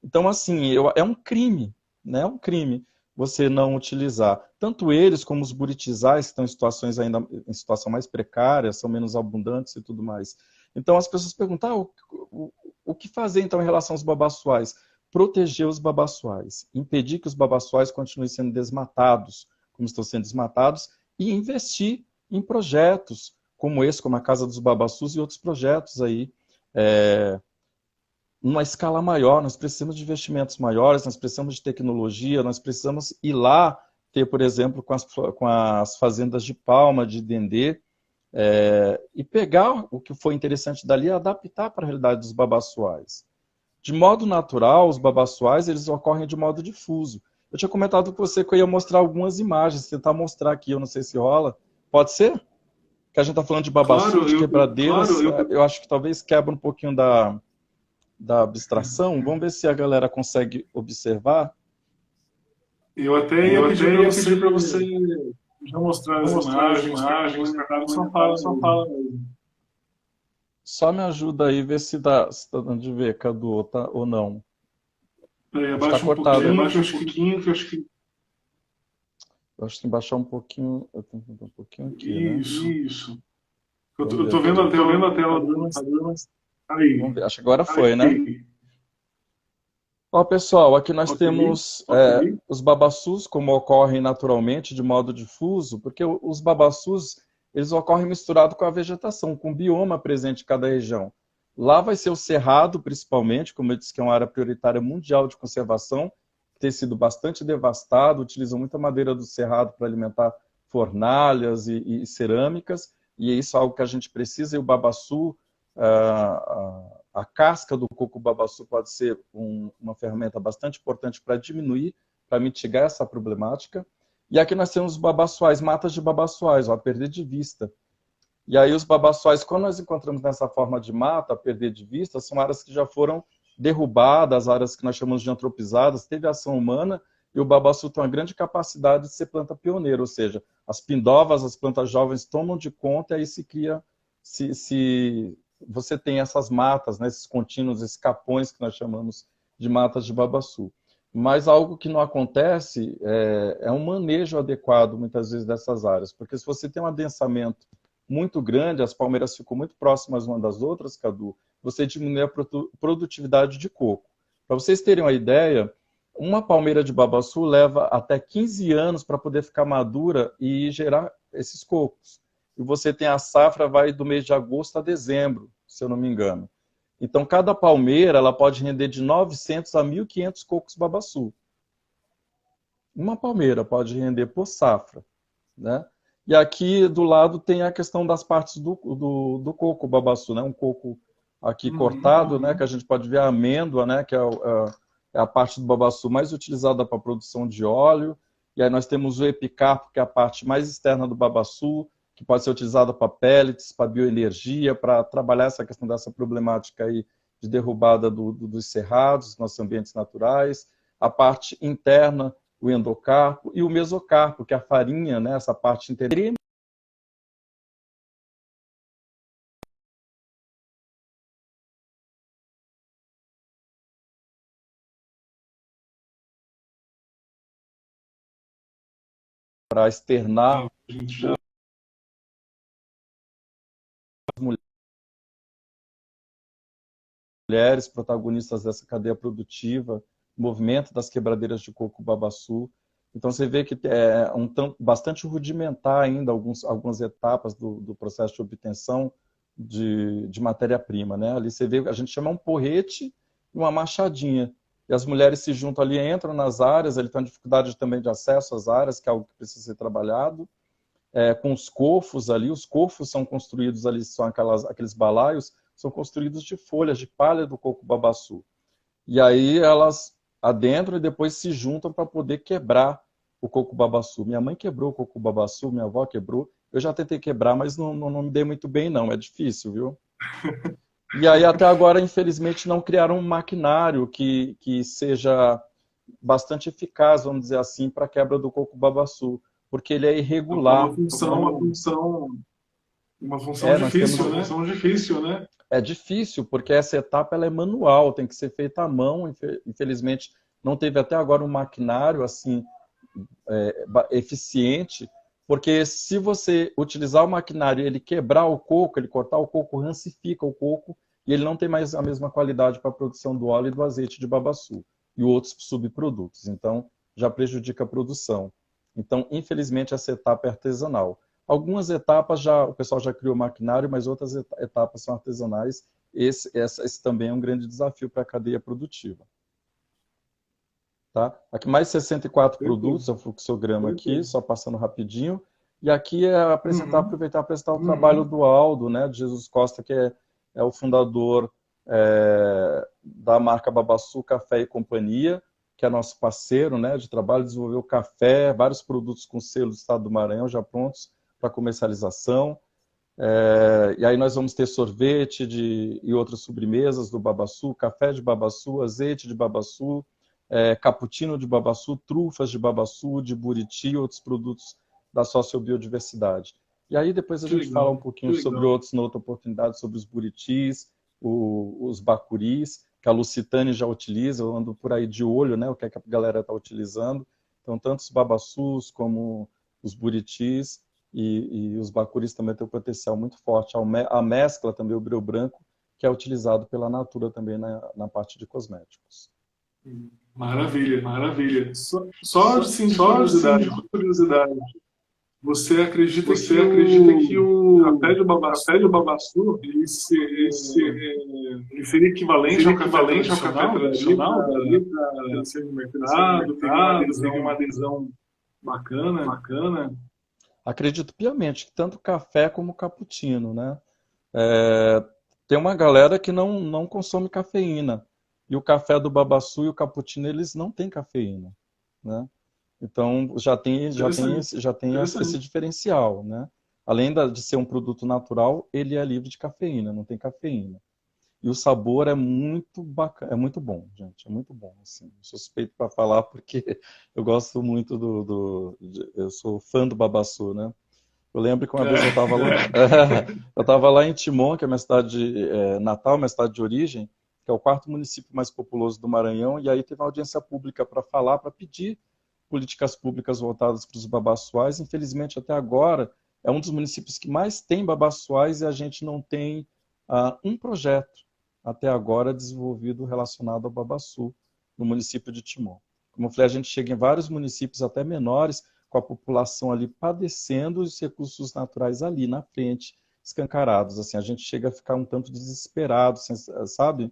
Então, assim, é um crime, né? É um crime você não utilizar. Tanto eles como os buritizais, que estão em situações ainda em situação mais precária, são menos abundantes e tudo mais. Então, as pessoas perguntam, o que fazer, então, em relação aos babaçuais? Proteger os babaçuais, impedir que os babaçuais continuem sendo desmatados, como estão sendo desmatados, e investir em projetos como esse, como a Casa dos Babaçus e outros projetos aí, numa escala maior. Nós precisamos de investimentos maiores, nós precisamos de tecnologia, nós precisamos ir lá ter, por exemplo, com as fazendas de palma, de dendê, e pegar o que foi interessante dali e adaptar para a realidade dos babaçuais. De modo natural, os babaçuais eles ocorrem de modo difuso. Eu tinha comentado com você que eu ia mostrar algumas imagens, tentar mostrar aqui, eu não sei se rola. Pode ser? Que a gente está falando de babaçu, de quebradeiras, eu acho que talvez quebra um pouquinho da abstração. Vamos ver se a galera consegue observar. Eu até ia pedir para você já mostrar as imagens, só fala mesmo. Só me ajuda aí, ver se dá dando de ver, Cadu, tá, ou não. Abaixa um pouquinho, que eu acho que... Eu acho que tem que baixar um pouquinho. Eu tenho que um pouquinho aqui, Isso. Eu tô vendo a tela do... Aí. Vamos ver. Acho que agora foi, né? Ó, pessoal, aqui nós temos os babaçus, como ocorrem naturalmente, de modo difuso, porque os babaçus, eles ocorrem misturado com a vegetação, com o bioma presente em cada região. Lá vai ser o cerrado, principalmente, como eu disse, que é uma área prioritária mundial de conservação, que tem sido bastante devastado, utilizam muita madeira do cerrado para alimentar fornalhas e cerâmicas, e isso é algo que a gente precisa, e o babaçu, a casca do coco babaçu pode ser uma ferramenta bastante importante para diminuir, para mitigar essa problemática. E aqui nós temos os babaçuais, matas de babaçuais, a perder de vista. E aí os babaçuais, quando nós encontramos nessa forma de mata, a perder de vista, são áreas que já foram derrubadas, áreas que nós chamamos de antropizadas, teve ação humana, e o babaçu tem uma grande capacidade de ser planta pioneira, ou seja, as pindovas, as plantas jovens tomam de conta e aí se cria, você tem essas matas, né, esses contínuos, esses capões que nós chamamos de matas de babaçu. Mas algo que não acontece é um manejo adequado, muitas vezes, dessas áreas, porque se você tem um adensamento muito grande, as palmeiras ficam muito próximas uma das outras, Cadu, você diminui a produtividade de coco. Para vocês terem uma ideia, uma palmeira de babaçu leva até 15 anos para poder ficar madura e gerar esses cocos. E você tem a safra, vai do mês de agosto a dezembro, se eu não me engano. Então, cada palmeira ela pode render de 900 a 1.500 cocos babaçu. Uma palmeira pode render por safra, né? E aqui do lado tem a questão das partes do coco babaçu, né? Um coco aqui cortado, né? Que a gente pode ver a amêndoa, né? Que é a parte do babaçu mais utilizada para a produção de óleo. E aí nós temos o epicarpo, que é a parte mais externa do babaçu, que pode ser utilizada para pellets, para bioenergia, para trabalhar essa questão dessa problemática aí de derrubada dos cerrados, dos nossos ambientes naturais. A parte interna, o endocarpo, e o mesocarpo, que é a farinha, né, essa parte interna. Para externar as mulheres protagonistas dessa cadeia produtiva, movimento das quebradeiras de coco babaçu. Então você vê que é bastante rudimentar ainda algumas etapas do processo de obtenção de matéria-prima, né? Ali você vê, a gente chama um porrete e uma machadinha. E as mulheres se juntam ali, entram nas áreas, ele tem dificuldade também de acesso às áreas, que é algo que precisa ser trabalhado. Com os cofos ali, os cofos são construídos ali, são aqueles balaios, são construídos de folhas de palha do coco babaçu. E aí elas adentram e depois se juntam para poder quebrar o coco babaçu. Minha mãe quebrou o coco babaçu, minha avó quebrou, Eu já tentei quebrar, mas não me dei muito bem, não. É difícil, viu? E aí, até agora, infelizmente, não criaram um maquinário que seja bastante eficaz, vamos dizer assim, para a quebra do coco babaçu, porque ele é irregular. Uma função Nós difícil, temos... né? Uma função difícil, né? É difícil, porque essa etapa ela é manual, tem que ser feita à mão. Infelizmente, não teve até agora um maquinário assim eficiente, porque se você utilizar o maquinário e ele quebrar o coco, ele cortar o coco, rancifica o coco e ele não tem mais a mesma qualidade para a produção do óleo e do azeite de babaçu e outros subprodutos. Então, já prejudica a produção. Então, infelizmente, essa etapa é artesanal. Algumas etapas o pessoal já criou maquinário, mas outras etapas são artesanais. Esse também é um grande desafio para a cadeia produtiva. Tá? Aqui mais 64 produtos, é o fluxograma aqui, só passando rapidinho. E aqui é aproveitar e apresentar o trabalho do Aldo, né, de Jesus Costa, que é o fundador da marca Babaçu Café e Companhia, que é nosso parceiro, né, de trabalho, desenvolveu café, vários produtos com selo do Estado do Maranhão já prontos para comercialização. E aí nós vamos ter sorvete e outras sobremesas do babaçu, café de babaçu, azeite de babaçu, cappuccino de babaçu, trufas de babaçu, de buriti e outros produtos da sociobiodiversidade. E aí depois a gente fala um pouquinho sobre outros, na outra oportunidade, sobre os buritis, os bacuris, que a Lucitane já utiliza, eu ando por aí de olho, né, o que a galera está utilizando. Então, tanto os babaçus como os buritis e os bacuris também têm um potencial muito forte. A mescla também, o breu branco, que é utilizado pela Natura também na parte de cosméticos. Maravilha, maravilha. Só de curiosidade. Você acredita que o café de babaçu ele seria equivalente ao café tradicional? Para ser no mercado, tem uma adesão bacana. Acredito piamente que tanto café como cappuccino, né? Tem uma galera que não consome cafeína. E o café do babaçu e o cappuccino, eles não têm cafeína, né? Então, já tem esse diferencial, né? Além de ser um produto natural, ele é livre de cafeína, não tem cafeína. E o sabor é muito bacana, é muito bom, gente, é muito bom. Assim. Sou suspeito para falar porque eu gosto muito eu sou fã do babaçu, né? Eu lembro que uma vez eu estava lá em Timon, que é minha cidade natal, minha cidade de origem, que é o 4º município mais populoso do Maranhão, e aí teve uma audiência pública para falar, para pedir políticas públicas voltadas para os babaçuais. Infelizmente, até agora, é um dos municípios que mais tem babaçuais e a gente não tem um projeto até agora desenvolvido relacionado ao babaçu no município de Timon. Como eu falei, a gente chega em vários municípios até menores, com a população ali padecendo os recursos naturais ali na frente, escancarados. Assim, a gente chega a ficar um tanto desesperado, sabe?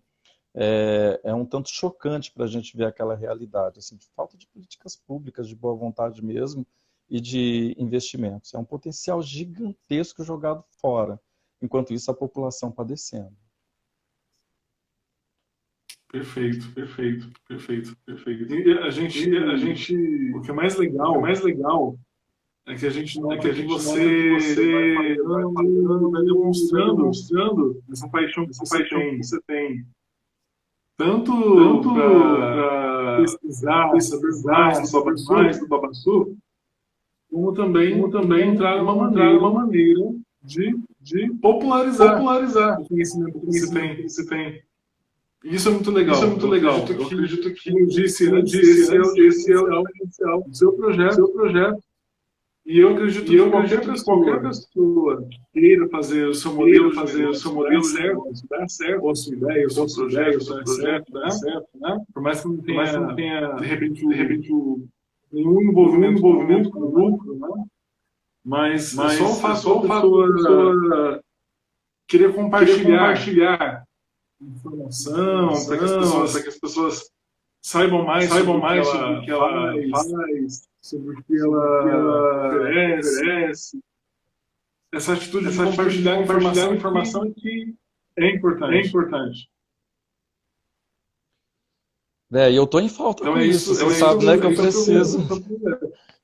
É um tanto chocante para a gente ver aquela realidade, assim, de falta de políticas públicas, de boa vontade mesmo, e de investimentos. É um potencial gigantesco jogado fora, enquanto isso a população padecendo. Perfeito. E a gente, o que é mais legal é que a gente nota que você vai falando, vai demonstrando essa paixão que você tem. Tanto para pesquisar, saber mais do babaçu, como também entrar uma maneira de popularizar o conhecimento que você tem. Isso é muito legal. Eu acredito que, como eu disse antes, esse é o potencial do seu projeto. E eu acredito que qualquer pessoa queira fazer o seu modelo, dar certo, ou a sua ideia, o seu projeto, dar certo, né? Por mais que não tenha de repente, nenhum envolvimento com lucro, né? Mas só o fato da pessoa querer compartilhar informação, para que as pessoas saibam mais sobre o que ela faz, sobre o que ela oferece. Essa atitude de compartilhar informação que é importante. E eu estou em falta com isso, você sabe, né, que eu preciso.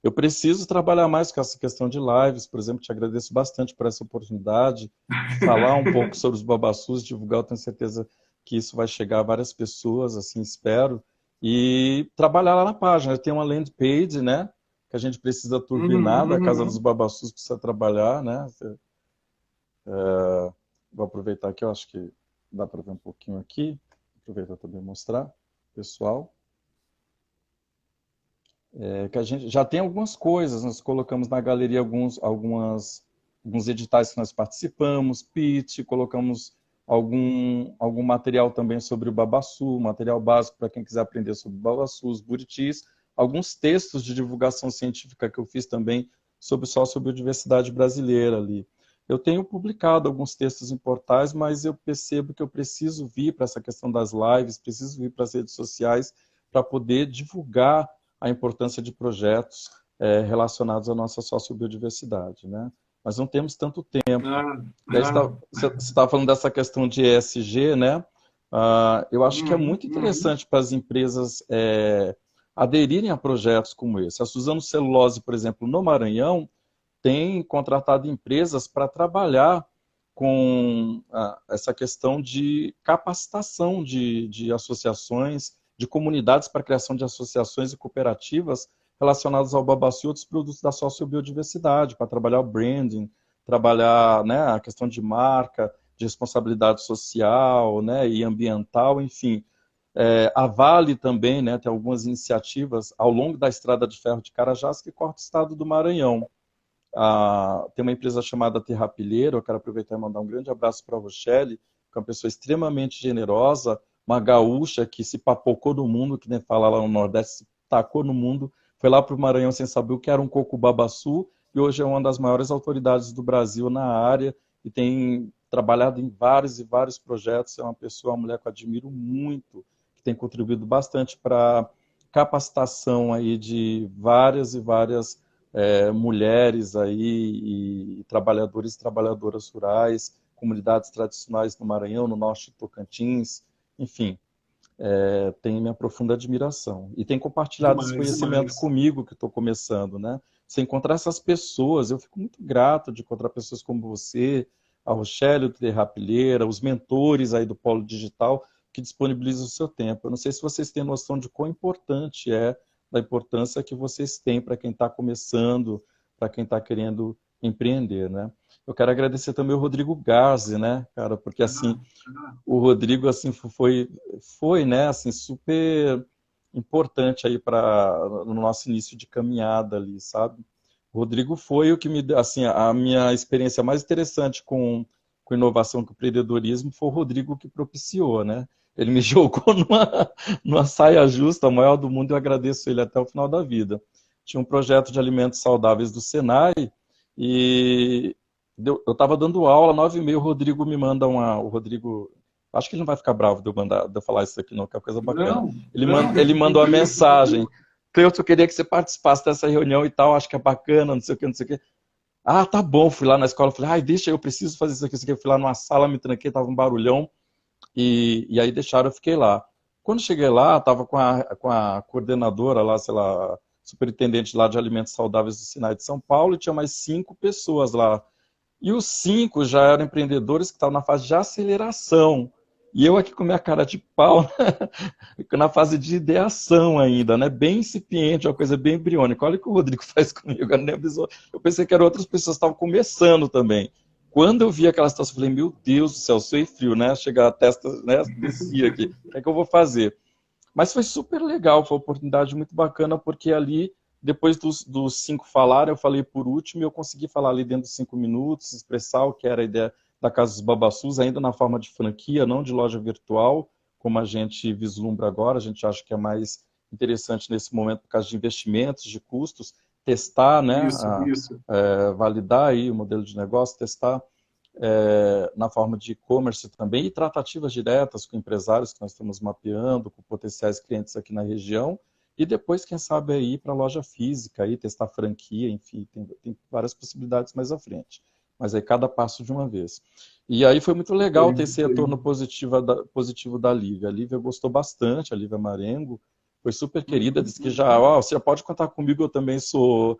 eu preciso trabalhar mais com essa questão de lives, por exemplo, te agradeço bastante por essa oportunidade de falar um pouco sobre os babassus, divulgar, eu tenho certeza que isso vai chegar a várias pessoas, assim espero, e trabalhar lá na página. Tem uma landing page, né, que a gente precisa turbinar, da Casa dos Babassus precisa trabalhar, né, vou aproveitar aqui, eu acho que dá para ver um pouquinho aqui, aproveitar também mostrar, pessoal. Que a gente já tem algumas coisas, nós colocamos na galeria alguns editais que nós participamos, pitch, colocamos algum material também sobre o babassu, material básico para quem quiser aprender sobre o babassu, os buritis, alguns textos de divulgação científica que eu fiz também sobre sociobiodiversidade brasileira ali. Eu tenho publicado alguns textos em portais, mas eu percebo que eu preciso vir para essa questão das lives, preciso vir para as redes sociais para poder divulgar a importância de projetos relacionados à nossa sociobiodiversidade, né? Mas não temos tanto tempo. Você estava falando dessa questão de ESG, né? Eu acho que é muito interessante para as empresas aderirem a projetos como esse. A Suzano Celulose, por exemplo, no Maranhão, tem contratado empresas para trabalhar com essa questão de capacitação de associações, de comunidades para a criação de associações e cooperativas relacionadas ao babassu e outros produtos da sociobiodiversidade, para trabalhar o branding, trabalhar, né, a questão de marca, de responsabilidade social, né, e ambiental, enfim. A Vale também, né, tem algumas iniciativas ao longo da Estrada de Ferro de Carajás que corta o estado do Maranhão. Tem uma empresa chamada Terrapilheiro, eu quero aproveitar e mandar um grande abraço para a Rochelle, que é uma pessoa extremamente generosa, uma gaúcha que se papocou no mundo, que nem fala lá no Nordeste, se tacou no mundo, foi lá para o Maranhão sem saber o que era um coco babassu, e hoje é uma das maiores autoridades do Brasil na área, e tem trabalhado em vários e vários projetos, é uma pessoa, uma mulher que eu admiro muito, que tem contribuído bastante para a capacitação aí de várias e várias mulheres aí, e trabalhadores e trabalhadoras rurais, comunidades tradicionais no Maranhão, no norte de Tocantins, enfim, tem minha profunda admiração. E tem compartilhado esse conhecimento comigo, que estou começando, né? Você encontrar essas pessoas, eu fico muito grato de encontrar pessoas como você, a Rochelle, o Terrapilheira, os mentores aí do Polo Digital, que disponibilizam o seu tempo. Eu não sei se vocês têm noção de quão importante da importância que vocês têm para quem está começando, para quem está querendo empreender, né? Eu quero agradecer também o Rodrigo Garzi, né, cara, porque assim, o Rodrigo assim foi, né, assim super importante aí no nosso início de caminhada ali, sabe? O Rodrigo foi o que me deu, assim, a minha experiência mais interessante com inovação, com empreendedorismo, foi o Rodrigo que propiciou, né? Ele me jogou numa saia justa, a maior do mundo, e eu agradeço ele até o final da vida. Tinha um projeto de alimentos saudáveis do Senai, e eu estava dando aula, 9h30, o Rodrigo me manda o Rodrigo, acho que ele não vai ficar bravo de eu falar isso aqui não, que é uma coisa bacana. Ele mandou uma mensagem: Cleuton, eu queria que você participasse dessa reunião e tal, acho que é bacana, não sei o que, não sei o que. Ah, tá bom, fui lá na escola, falei, ai, deixa, eu preciso fazer isso aqui, eu fui lá numa sala, me tranquei, tava um barulhão, e aí deixaram, eu fiquei lá. Quando cheguei lá, tava com a coordenadora lá, sei lá, superintendente lá de alimentos saudáveis do Senai de São Paulo, e tinha mais 5 pessoas lá. E os 5 já eram empreendedores que estavam na fase de aceleração. E eu aqui com minha cara de pau, na fase de ideação ainda, né? Bem incipiente, uma coisa bem embriônica. Olha o que o Rodrigo faz comigo. Eu pensei que eram outras pessoas que estavam começando também. Quando eu vi aquela situação, eu falei, meu Deus do céu, suei frio, né? Chegar a testa, né? Descia aqui. O que é que eu vou fazer? Mas foi super legal, foi uma oportunidade muito bacana, porque ali, depois dos 5 falarem, eu falei por último, e eu consegui falar ali dentro dos 5 minutos, expressar o que era a ideia da Casa dos Babassus, ainda na forma de franquia, não de loja virtual, como a gente vislumbra agora. A gente acha que é mais interessante nesse momento por causa de investimentos, de custos, testar, né, validar aí o modelo de negócio, testar na forma de e-commerce também, e tratativas diretas com empresários que nós estamos mapeando, com potenciais clientes aqui na região, e depois, quem sabe, ir para a loja física, aí, testar franquia, enfim, tem várias possibilidades mais à frente. Mas aí cada passo de uma vez. E aí foi muito legal ter esse retorno positivo da Lívia. A Lívia gostou bastante, a Lívia Marengo, foi super querida, disse que já, você já pode contar comigo, eu também sou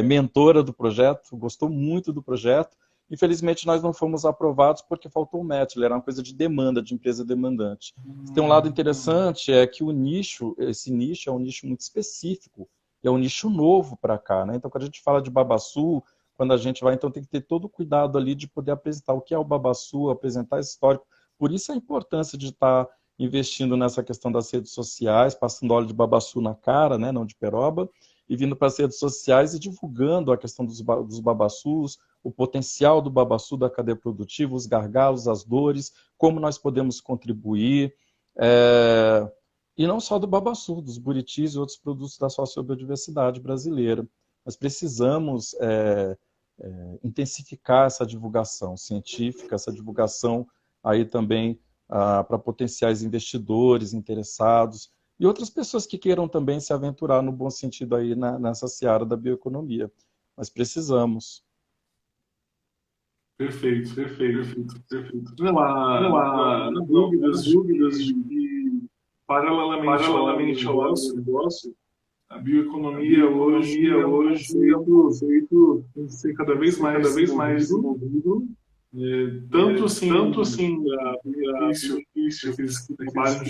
mentora do projeto, gostou muito do projeto. Infelizmente, nós não fomos aprovados porque faltou o match, ele era uma coisa de demanda, de empresa demandante. Tem um lado interessante, é que o nicho, esse nicho é um nicho muito específico, é um nicho novo para cá, né? Então, quando a gente fala de babaçu, quando a gente vai, então tem que ter todo o cuidado ali de poder apresentar o que é o babaçu, apresentar esse histórico. Por isso a importância de estar investindo nessa questão das redes sociais, passando óleo de babaçu na cara, né, não de peroba, e vindo para as redes sociais e divulgando a questão dos babaçus, o potencial do babaçu, da cadeia produtiva, os gargalos, as dores, como nós podemos contribuir, e não só do babaçu, dos buritis e outros produtos da sociobiodiversidade brasileira. Nós precisamos intensificar essa divulgação científica, essa divulgação aí também para potenciais investidores interessados e outras pessoas que queiram também se aventurar no bom sentido aí nessa seara da bioeconomia. Nós precisamos. Perfeito, perfeito, perfeito. Não há dúvidas de que, paralelamente ao nosso negócio, a bioeconomia hoje é um conceito tem que ser cada vez mais desenvolvido. Tanto assim, benefício que trabalham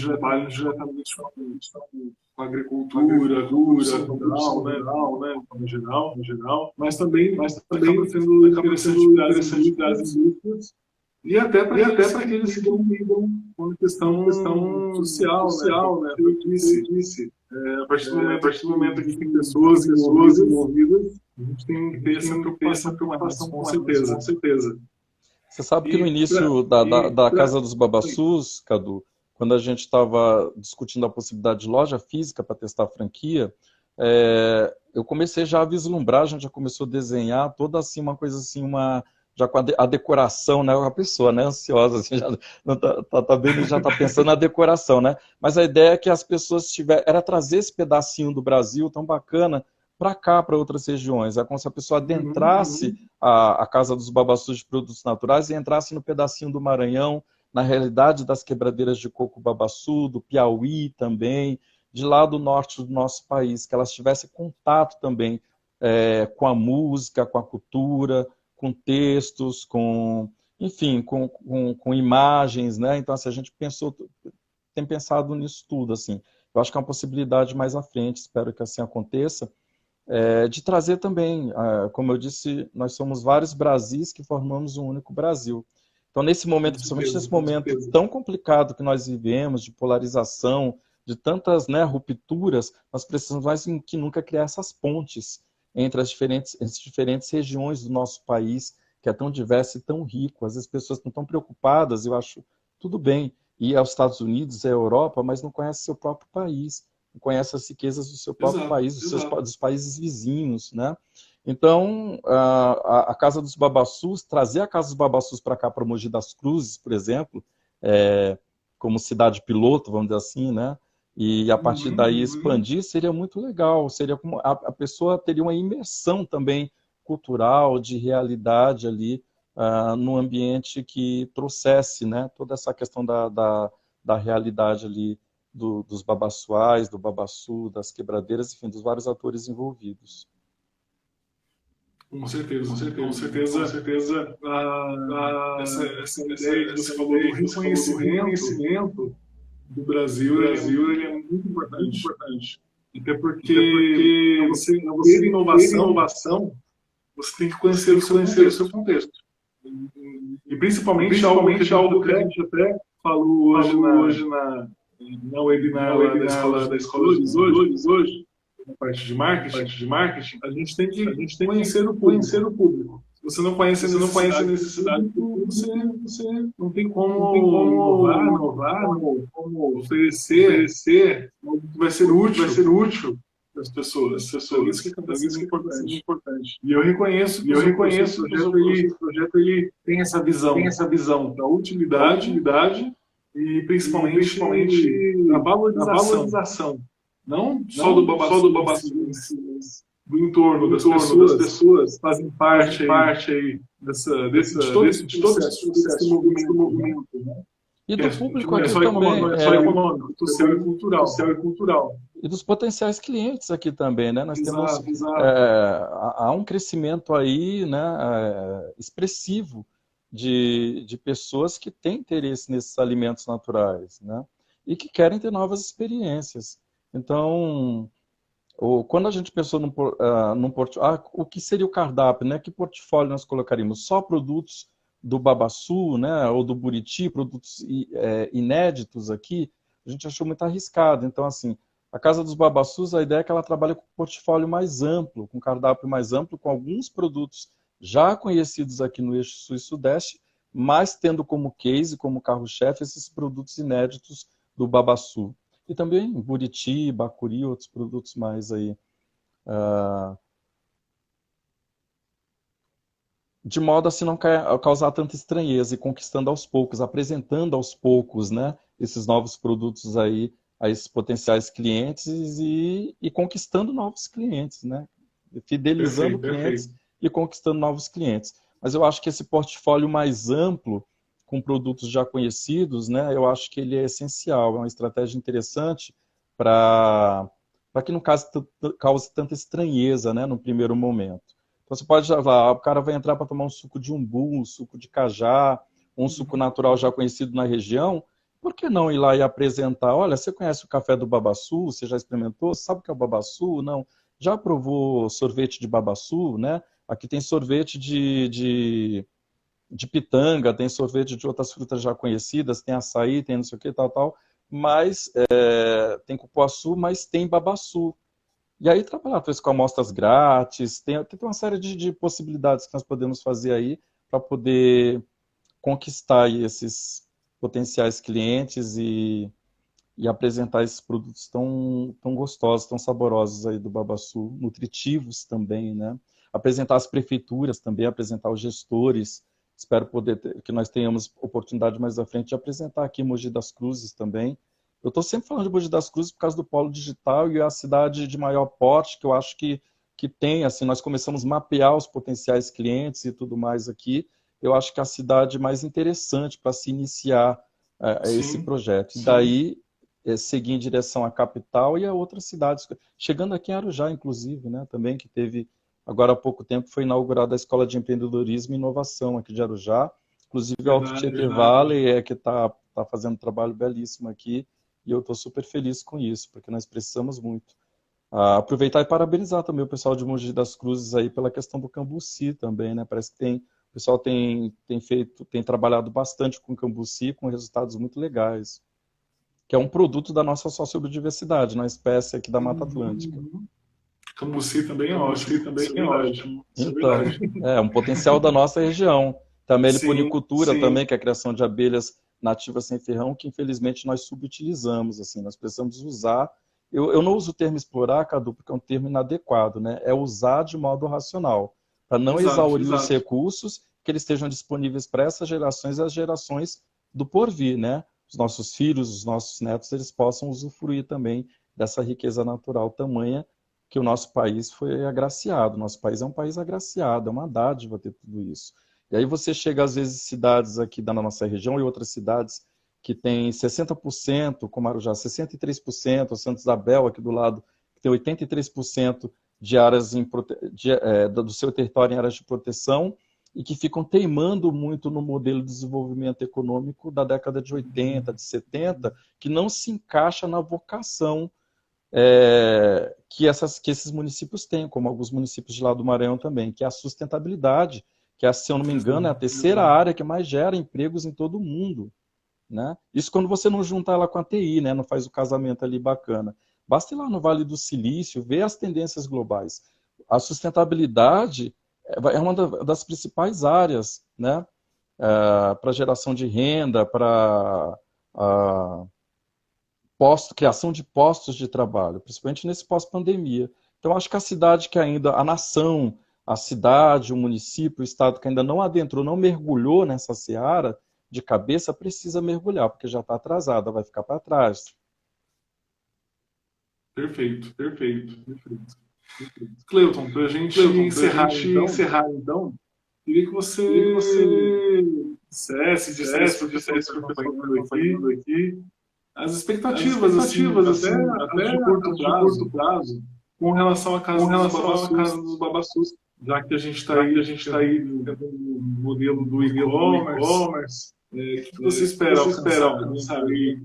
diretamente com a agricultura, rural, né, no geral, mas também acaba sendo interessante para as indústrias e até para aqueles que lidam com a questão social, né? Eu disse, a partir do momento que tem pessoas envolvidas, a gente tem que ter essa preocupação com certeza. Você sabe que no início da Casa dos Babaçus, Cadu, quando a gente estava discutindo a possibilidade de loja física para testar a franquia, eu comecei já a vislumbrar, a gente já começou a desenhar toda assim, uma coisa assim, já com a decoração, né? A pessoa, né, ansiosa, assim, já está pensando na decoração, né? Mas a ideia é que as pessoas era trazer esse pedacinho do Brasil tão bacana para cá, para outras regiões. É como se a pessoa adentrasse a Casa dos Babaçus de Produtos Naturais e entrasse no pedacinho do Maranhão, na realidade das quebradeiras de coco babaçu, do Piauí também, de lá do norte do nosso país, que elas tivessem contato também com a música, com a cultura, com textos, enfim, com imagens, né? Então, assim, a gente tem pensado nisso tudo, assim. Eu acho que é uma possibilidade mais à frente, espero que assim aconteça, de trazer também, como eu disse, nós somos vários Brasis que formamos um único Brasil. Então, nesse momento, principalmente nesse momento tão complicado que nós vivemos, de polarização, de tantas, né, rupturas, nós precisamos mais que nunca criar essas pontes entre as diferentes regiões do nosso país, que é tão diverso e tão rico. Às vezes as pessoas não estão preocupadas, eu acho, tudo bem, ir aos Estados Unidos, à Europa, mas não conhece seu próprio país, não conhece as riquezas do seu próprio país, dos países vizinhos, né? Então, a Casa dos Babaçus, trazer a Casa dos Babaçus para cá, para Mogi das Cruzes, por exemplo, como cidade piloto, vamos dizer assim, né? E a partir daí expandir, seria muito legal, seria como a pessoa teria uma imersão também cultural, de realidade ali, num ambiente que trouxesse, né, toda essa questão da realidade ali dos babaçuais, do babaçu, das quebradeiras, enfim, dos vários atores envolvidos. Com certeza. Essa ideia que você falou do reconhecimento do Brasil, ele é muito importante. Até porque você ter inovação, você tem que conhecer o seu contexto. E principalmente algo que a gente até falou hoje na webinar da escola de hoje, na parte de marketing, a gente tem que conhecer o público. Se você não conhece a necessidade do público, você não tem como inovar, como oferecer algo que vai ser útil para as pessoas. Isso que acaba sendo importante. E eu reconheço que o projeto ele tem essa visão da utilidade e principalmente a valorização. Não só do babaçu, mas do entorno das pessoas fazem parte aí de todo esse movimento, né? E Que é, do que público não é aqui só econômico, também, não é só econômico, social e cultural. Social e cultural. e dos potenciais clientes aqui também, né? Nós temos, Exato, exato. há um crescimento aí, né, expressivo de pessoas que têm interesse nesses alimentos naturais, né? E que querem ter novas experiências. Então, quando a gente pensou num portfólio, o que seria o cardápio, né? Que portfólio nós colocaríamos? Só produtos do Babaçu, né? Ou do Buriti, produtos inéditos aqui? A gente achou muito arriscado. Então, assim, a Casa dos Babaçus, a ideia é que ela trabalha com um portfólio mais amplo, com um cardápio mais amplo, com alguns produtos já conhecidos aqui no eixo sul e sudeste, mas tendo como case, como carro-chefe, esses produtos inéditos do Babaçu. E também Buriti, Bacuri, outros produtos mais aí. De modo a se não causar tanta estranheza e conquistando aos poucos, apresentando aos poucos, né, esses novos produtos aí a esses potenciais clientes e conquistando novos clientes, né, fidelizando Perfeito, clientes perfeito. e conquistando novos clientes. Mas eu acho que esse portfólio mais amplo, com produtos já conhecidos, né, eu acho que ele é essencial, é uma estratégia interessante para que não cause tanta estranheza, né, no primeiro momento. Então você pode lá, o cara vai entrar para tomar um suco de umbu, um suco de cajá, um suco natural já conhecido na região, por que não ir lá e apresentar? Olha, você conhece o café do Babaçu? Você já experimentou? Sabe o que é o Babaçu? Não. Já provou sorvete de Babaçu, né? Aqui tem sorvete de pitanga, tem sorvete de outras frutas já conhecidas, tem açaí, tem não sei o que, tal, tal, mas tem cupuaçu, mas tem Babaçu. E aí trabalhar talvez com amostras grátis, tem uma série de possibilidades que nós podemos fazer aí para poder conquistar aí esses potenciais clientes e apresentar esses produtos tão gostosos, tão saborosos aí do Babaçu, nutritivos também, né? Apresentar as prefeituras também, apresentar os gestores. Espero que nós tenhamos oportunidade mais à frente de apresentar aqui Mogi das Cruzes também. Eu estou sempre falando de Mogi das Cruzes por causa do polo digital e é a cidade de maior porte que eu acho que tem, assim, nós começamos a mapear os potenciais clientes e tudo mais aqui. Eu acho que é a cidade mais interessante para se iniciar esse Sim, projeto. E sim. daí seguir em direção à capital e a outras cidades. Chegando aqui em Arujá, inclusive, né, também, que teve, agora há pouco tempo, foi inaugurada a Escola de Empreendedorismo e Inovação aqui de Arujá. Inclusive, o Alto Verdade, Tietê verdade. Valley que tá fazendo um trabalho belíssimo aqui e eu estou super feliz com isso, porque nós precisamos muito. Aproveitar e parabenizar também o pessoal de Mogi das Cruzes aí pela questão do Cambuci também, né? Parece que o pessoal tem trabalhado bastante com Cambuci, com resultados muito legais, que é um produto da nossa sociobiodiversidade, na espécie aqui da Mata Atlântica. Uhum. Cambuci também é Cambuci ótimo. também Isso é é verdade. ótimo. Isso é Então, verdade. um potencial da nossa região. Também a Sim, meliponicultura também, que é a criação de abelhas nativas sem ferrão, que infelizmente nós subutilizamos, assim, nós precisamos usar. Eu não uso o termo explorar, Cadu, porque é um termo inadequado, né? É usar de modo racional, para não exato, exaurir os exato. recursos que eles estejam disponíveis para essas gerações e as gerações do porvir, né? Os nossos filhos, os nossos netos, eles possam usufruir também dessa riqueza natural tamanha que o nosso país foi agraciado. Nosso país é um país agraciado, é uma dádiva ter tudo isso. E aí você chega, às vezes, cidades aqui da nossa região e outras cidades que tem 60%, como Arujá, 63%, Santa Isabel, aqui do lado, que tem 83% de áreas do seu território em áreas de proteção, e que ficam teimando muito no modelo de desenvolvimento econômico da década de 80, de 70, que não se encaixa na vocação que esses municípios têm, como alguns municípios de lá do Maranhão também, que é a sustentabilidade, que, se eu não me engano, é a terceira área que mais gera empregos em todo o mundo. Né? Isso quando você não junta ela com a TI, né? Não faz o casamento ali bacana. Basta ir lá no Vale do Silício, ver as tendências globais. A sustentabilidade é uma das principais áreas, né? Para geração de renda, para criação de postos de trabalho, principalmente nesse pós-pandemia. Então, acho que a cidade que ainda, a nação, a cidade, o município, o estado que ainda não adentrou, não mergulhou nessa seara de cabeça, precisa mergulhar, porque já está atrasada, vai ficar para trás. Perfeito, perfeito, perfeito. Cleuton, para a gente encerrar, então, queria que você de SESC, professor acompanhando aqui. As expectativas assim, até de curto prazo, com relação à Casa dos Babassus, já que a gente está aí tentando um modelo do e-commerce, o que você espera alcançar aí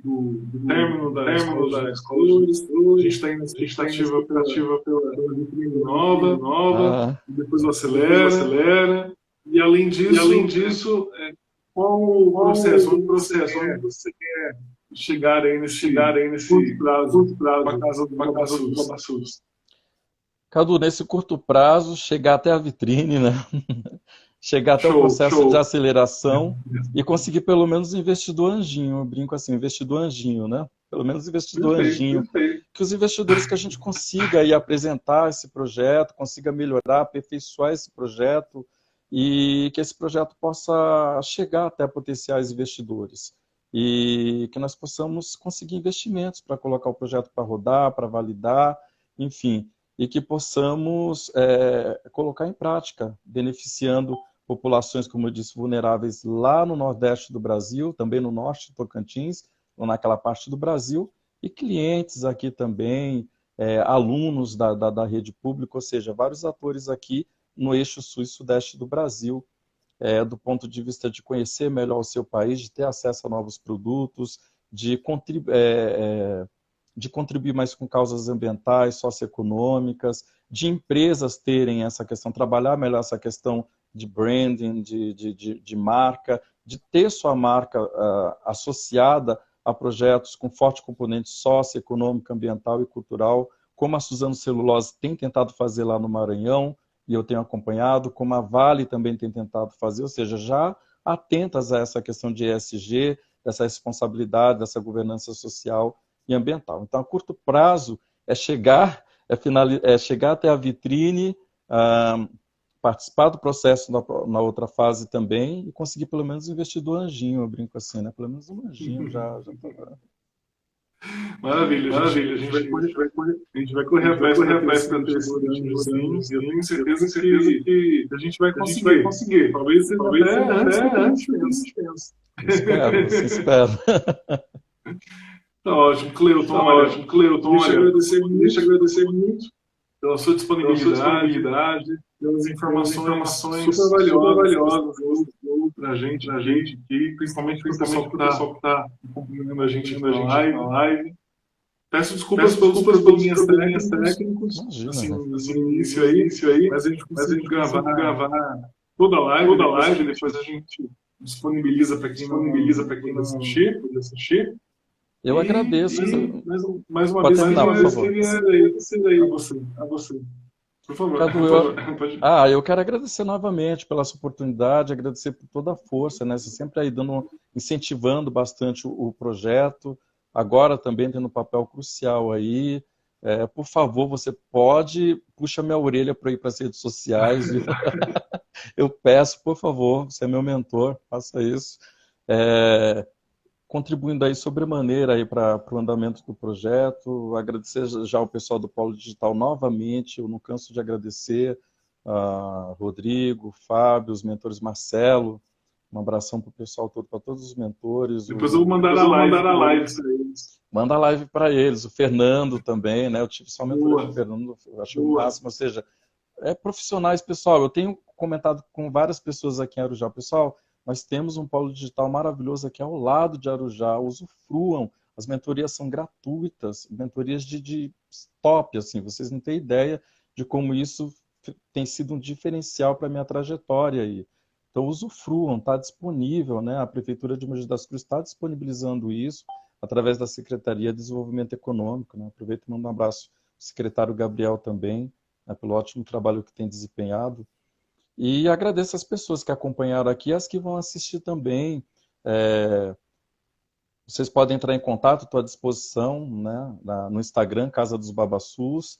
do término da escola de gestores? A gente está indo na expectativa pela vitrine nova, depois acelera, e além disso, qual o processo? Onde você quer chegar aí nesse curto prazo com a Casa dos Babassus? Cadu, nesse curto prazo, chegar até a vitrine, né? Chegar até o processo de aceleração e conseguir pelo menos investidor anjinho. Eu brinco assim, investidor anjinho, né? Pelo menos investidor anjinho. Que os investidores que a gente consiga aí apresentar esse projeto, consiga melhorar, aperfeiçoar esse projeto e que esse projeto possa chegar até potenciais investidores. E que nós possamos conseguir investimentos para colocar o projeto para rodar, para validar, enfim, e que possamos colocar em prática, beneficiando populações, como eu disse, vulneráveis lá no Nordeste do Brasil, também no Norte de Tocantins, ou naquela parte do Brasil, e clientes aqui também, alunos da rede pública, ou seja, vários atores aqui no eixo sul e sudeste do Brasil, do ponto de vista de conhecer melhor o seu país, de ter acesso a novos produtos, de contribuir mais com causas ambientais, socioeconômicas, de empresas terem essa questão, trabalhar melhor essa questão de branding, de marca, de ter sua marca associada a projetos com forte componente socioeconômico, ambiental e cultural, como a Suzano Celulose tem tentado fazer lá no Maranhão, e eu tenho acompanhado, como a Vale também tem tentado fazer, ou seja, já atentas a essa questão de ESG, dessa responsabilidade, dessa governança social e ambiental. Então, a curto prazo é chegar até a vitrine, participar do processo na outra fase também e conseguir pelo menos um investidor anjinho, eu brinco assim, né? Pelo menos um anjinho já tá. Maravilha. A gente vai correr atrás para ter esse anjozinho, e eu tenho certeza que a gente vai conseguir. Talvez seja até antes do que a gente pensa. Espero, assim espero. Tá ótimo, Cleuton. Deixa eu agradecer muito pela sua disponibilidade, pelas informações super valiosas para a gente aqui, principalmente para o pessoal que está acompanhando a gente na live. Peço desculpas pelos probleminhas técnicos, assim, no início aí, mas a gente conseguiu gravar toda a live, depois a gente disponibiliza para quem não assistir. Eu agradeço. Mais uma Pode vez, terminar, por favor. A você. Por favor. Cadu, eu quero agradecer novamente pela sua oportunidade, agradecer por toda a força, né? Você sempre aí incentivando bastante o projeto, agora também tendo um papel crucial aí. Por favor, você puxa minha orelha para ir para as redes sociais. Eu peço, por favor, você é meu mentor, faça isso. Contribuindo aí sobremaneira aí para o andamento do projeto. Agradecer já ao pessoal do Polo Digital novamente, eu não canso de agradecer a Rodrigo, Fábio, os mentores Marcelo, um abração para o pessoal todo, para todos os mentores. Depois eu vou mandar a live para eles. Manda a live para eles, o Fernando também, né? Eu tive só mentoria com o Fernando, eu achei o máximo, ou seja, profissionais, pessoal, eu tenho comentado com várias pessoas aqui em Arujá, pessoal, nós temos um polo digital maravilhoso aqui ao lado de Arujá, usufruam, as mentorias são gratuitas, mentorias de top, assim, vocês não têm ideia de como isso tem sido um diferencial para a minha trajetória aí. Então, usufruam, está disponível, né? A Prefeitura de Mogi das Cruzes está disponibilizando isso através da Secretaria de Desenvolvimento Econômico, né? Aproveito e mando um abraço ao secretário Gabriel também, né, pelo ótimo trabalho que tem desempenhado. E agradeço as pessoas que acompanharam aqui, as que vão assistir também. Vocês podem entrar em contato, estou à disposição, né, no Instagram, Casa dos Babassus.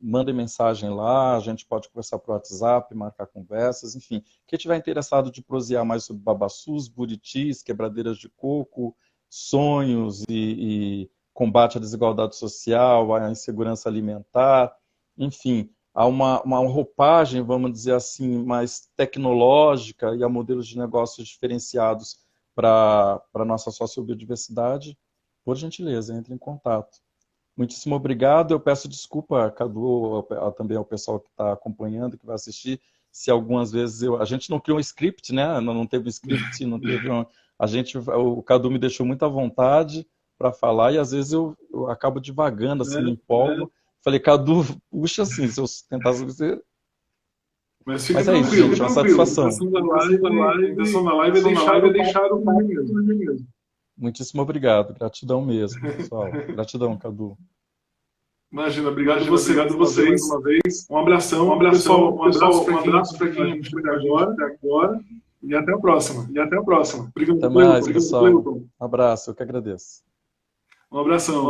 Mandem mensagem lá, a gente pode conversar por WhatsApp, marcar conversas, enfim. Quem estiver interessado de prosear mais sobre babassus, buritis, quebradeiras de coco, sonhos e combate à desigualdade social, à insegurança alimentar, enfim, a uma roupagem, vamos dizer assim, mais tecnológica e a modelos de negócios diferenciados para a nossa sociobiodiversidade, por gentileza, entre em contato. Muitíssimo obrigado. Eu peço desculpa, Cadu, também ao pessoal que está acompanhando, que vai assistir, se algumas vezes a gente não criou um script, né? Não teve um script, não teve o Cadu me deixou muito à vontade para falar e às vezes eu acabo divagando, assim, me empolgo. Falei, Cadu, puxa assim, se eu tentasse você... Mas é isso, gente, é uma satisfação. A intenção da live é deixar o papo mesmo. Muitíssimo obrigado, gratidão mesmo, pessoal. Gratidão, Cadu. Imagina, obrigado vocês uma vez. Um abração, pessoal. Um abraço para quem chega agora. E até a próxima. Obrigado, até mais, pessoal. Um abraço, eu que agradeço. Um abração.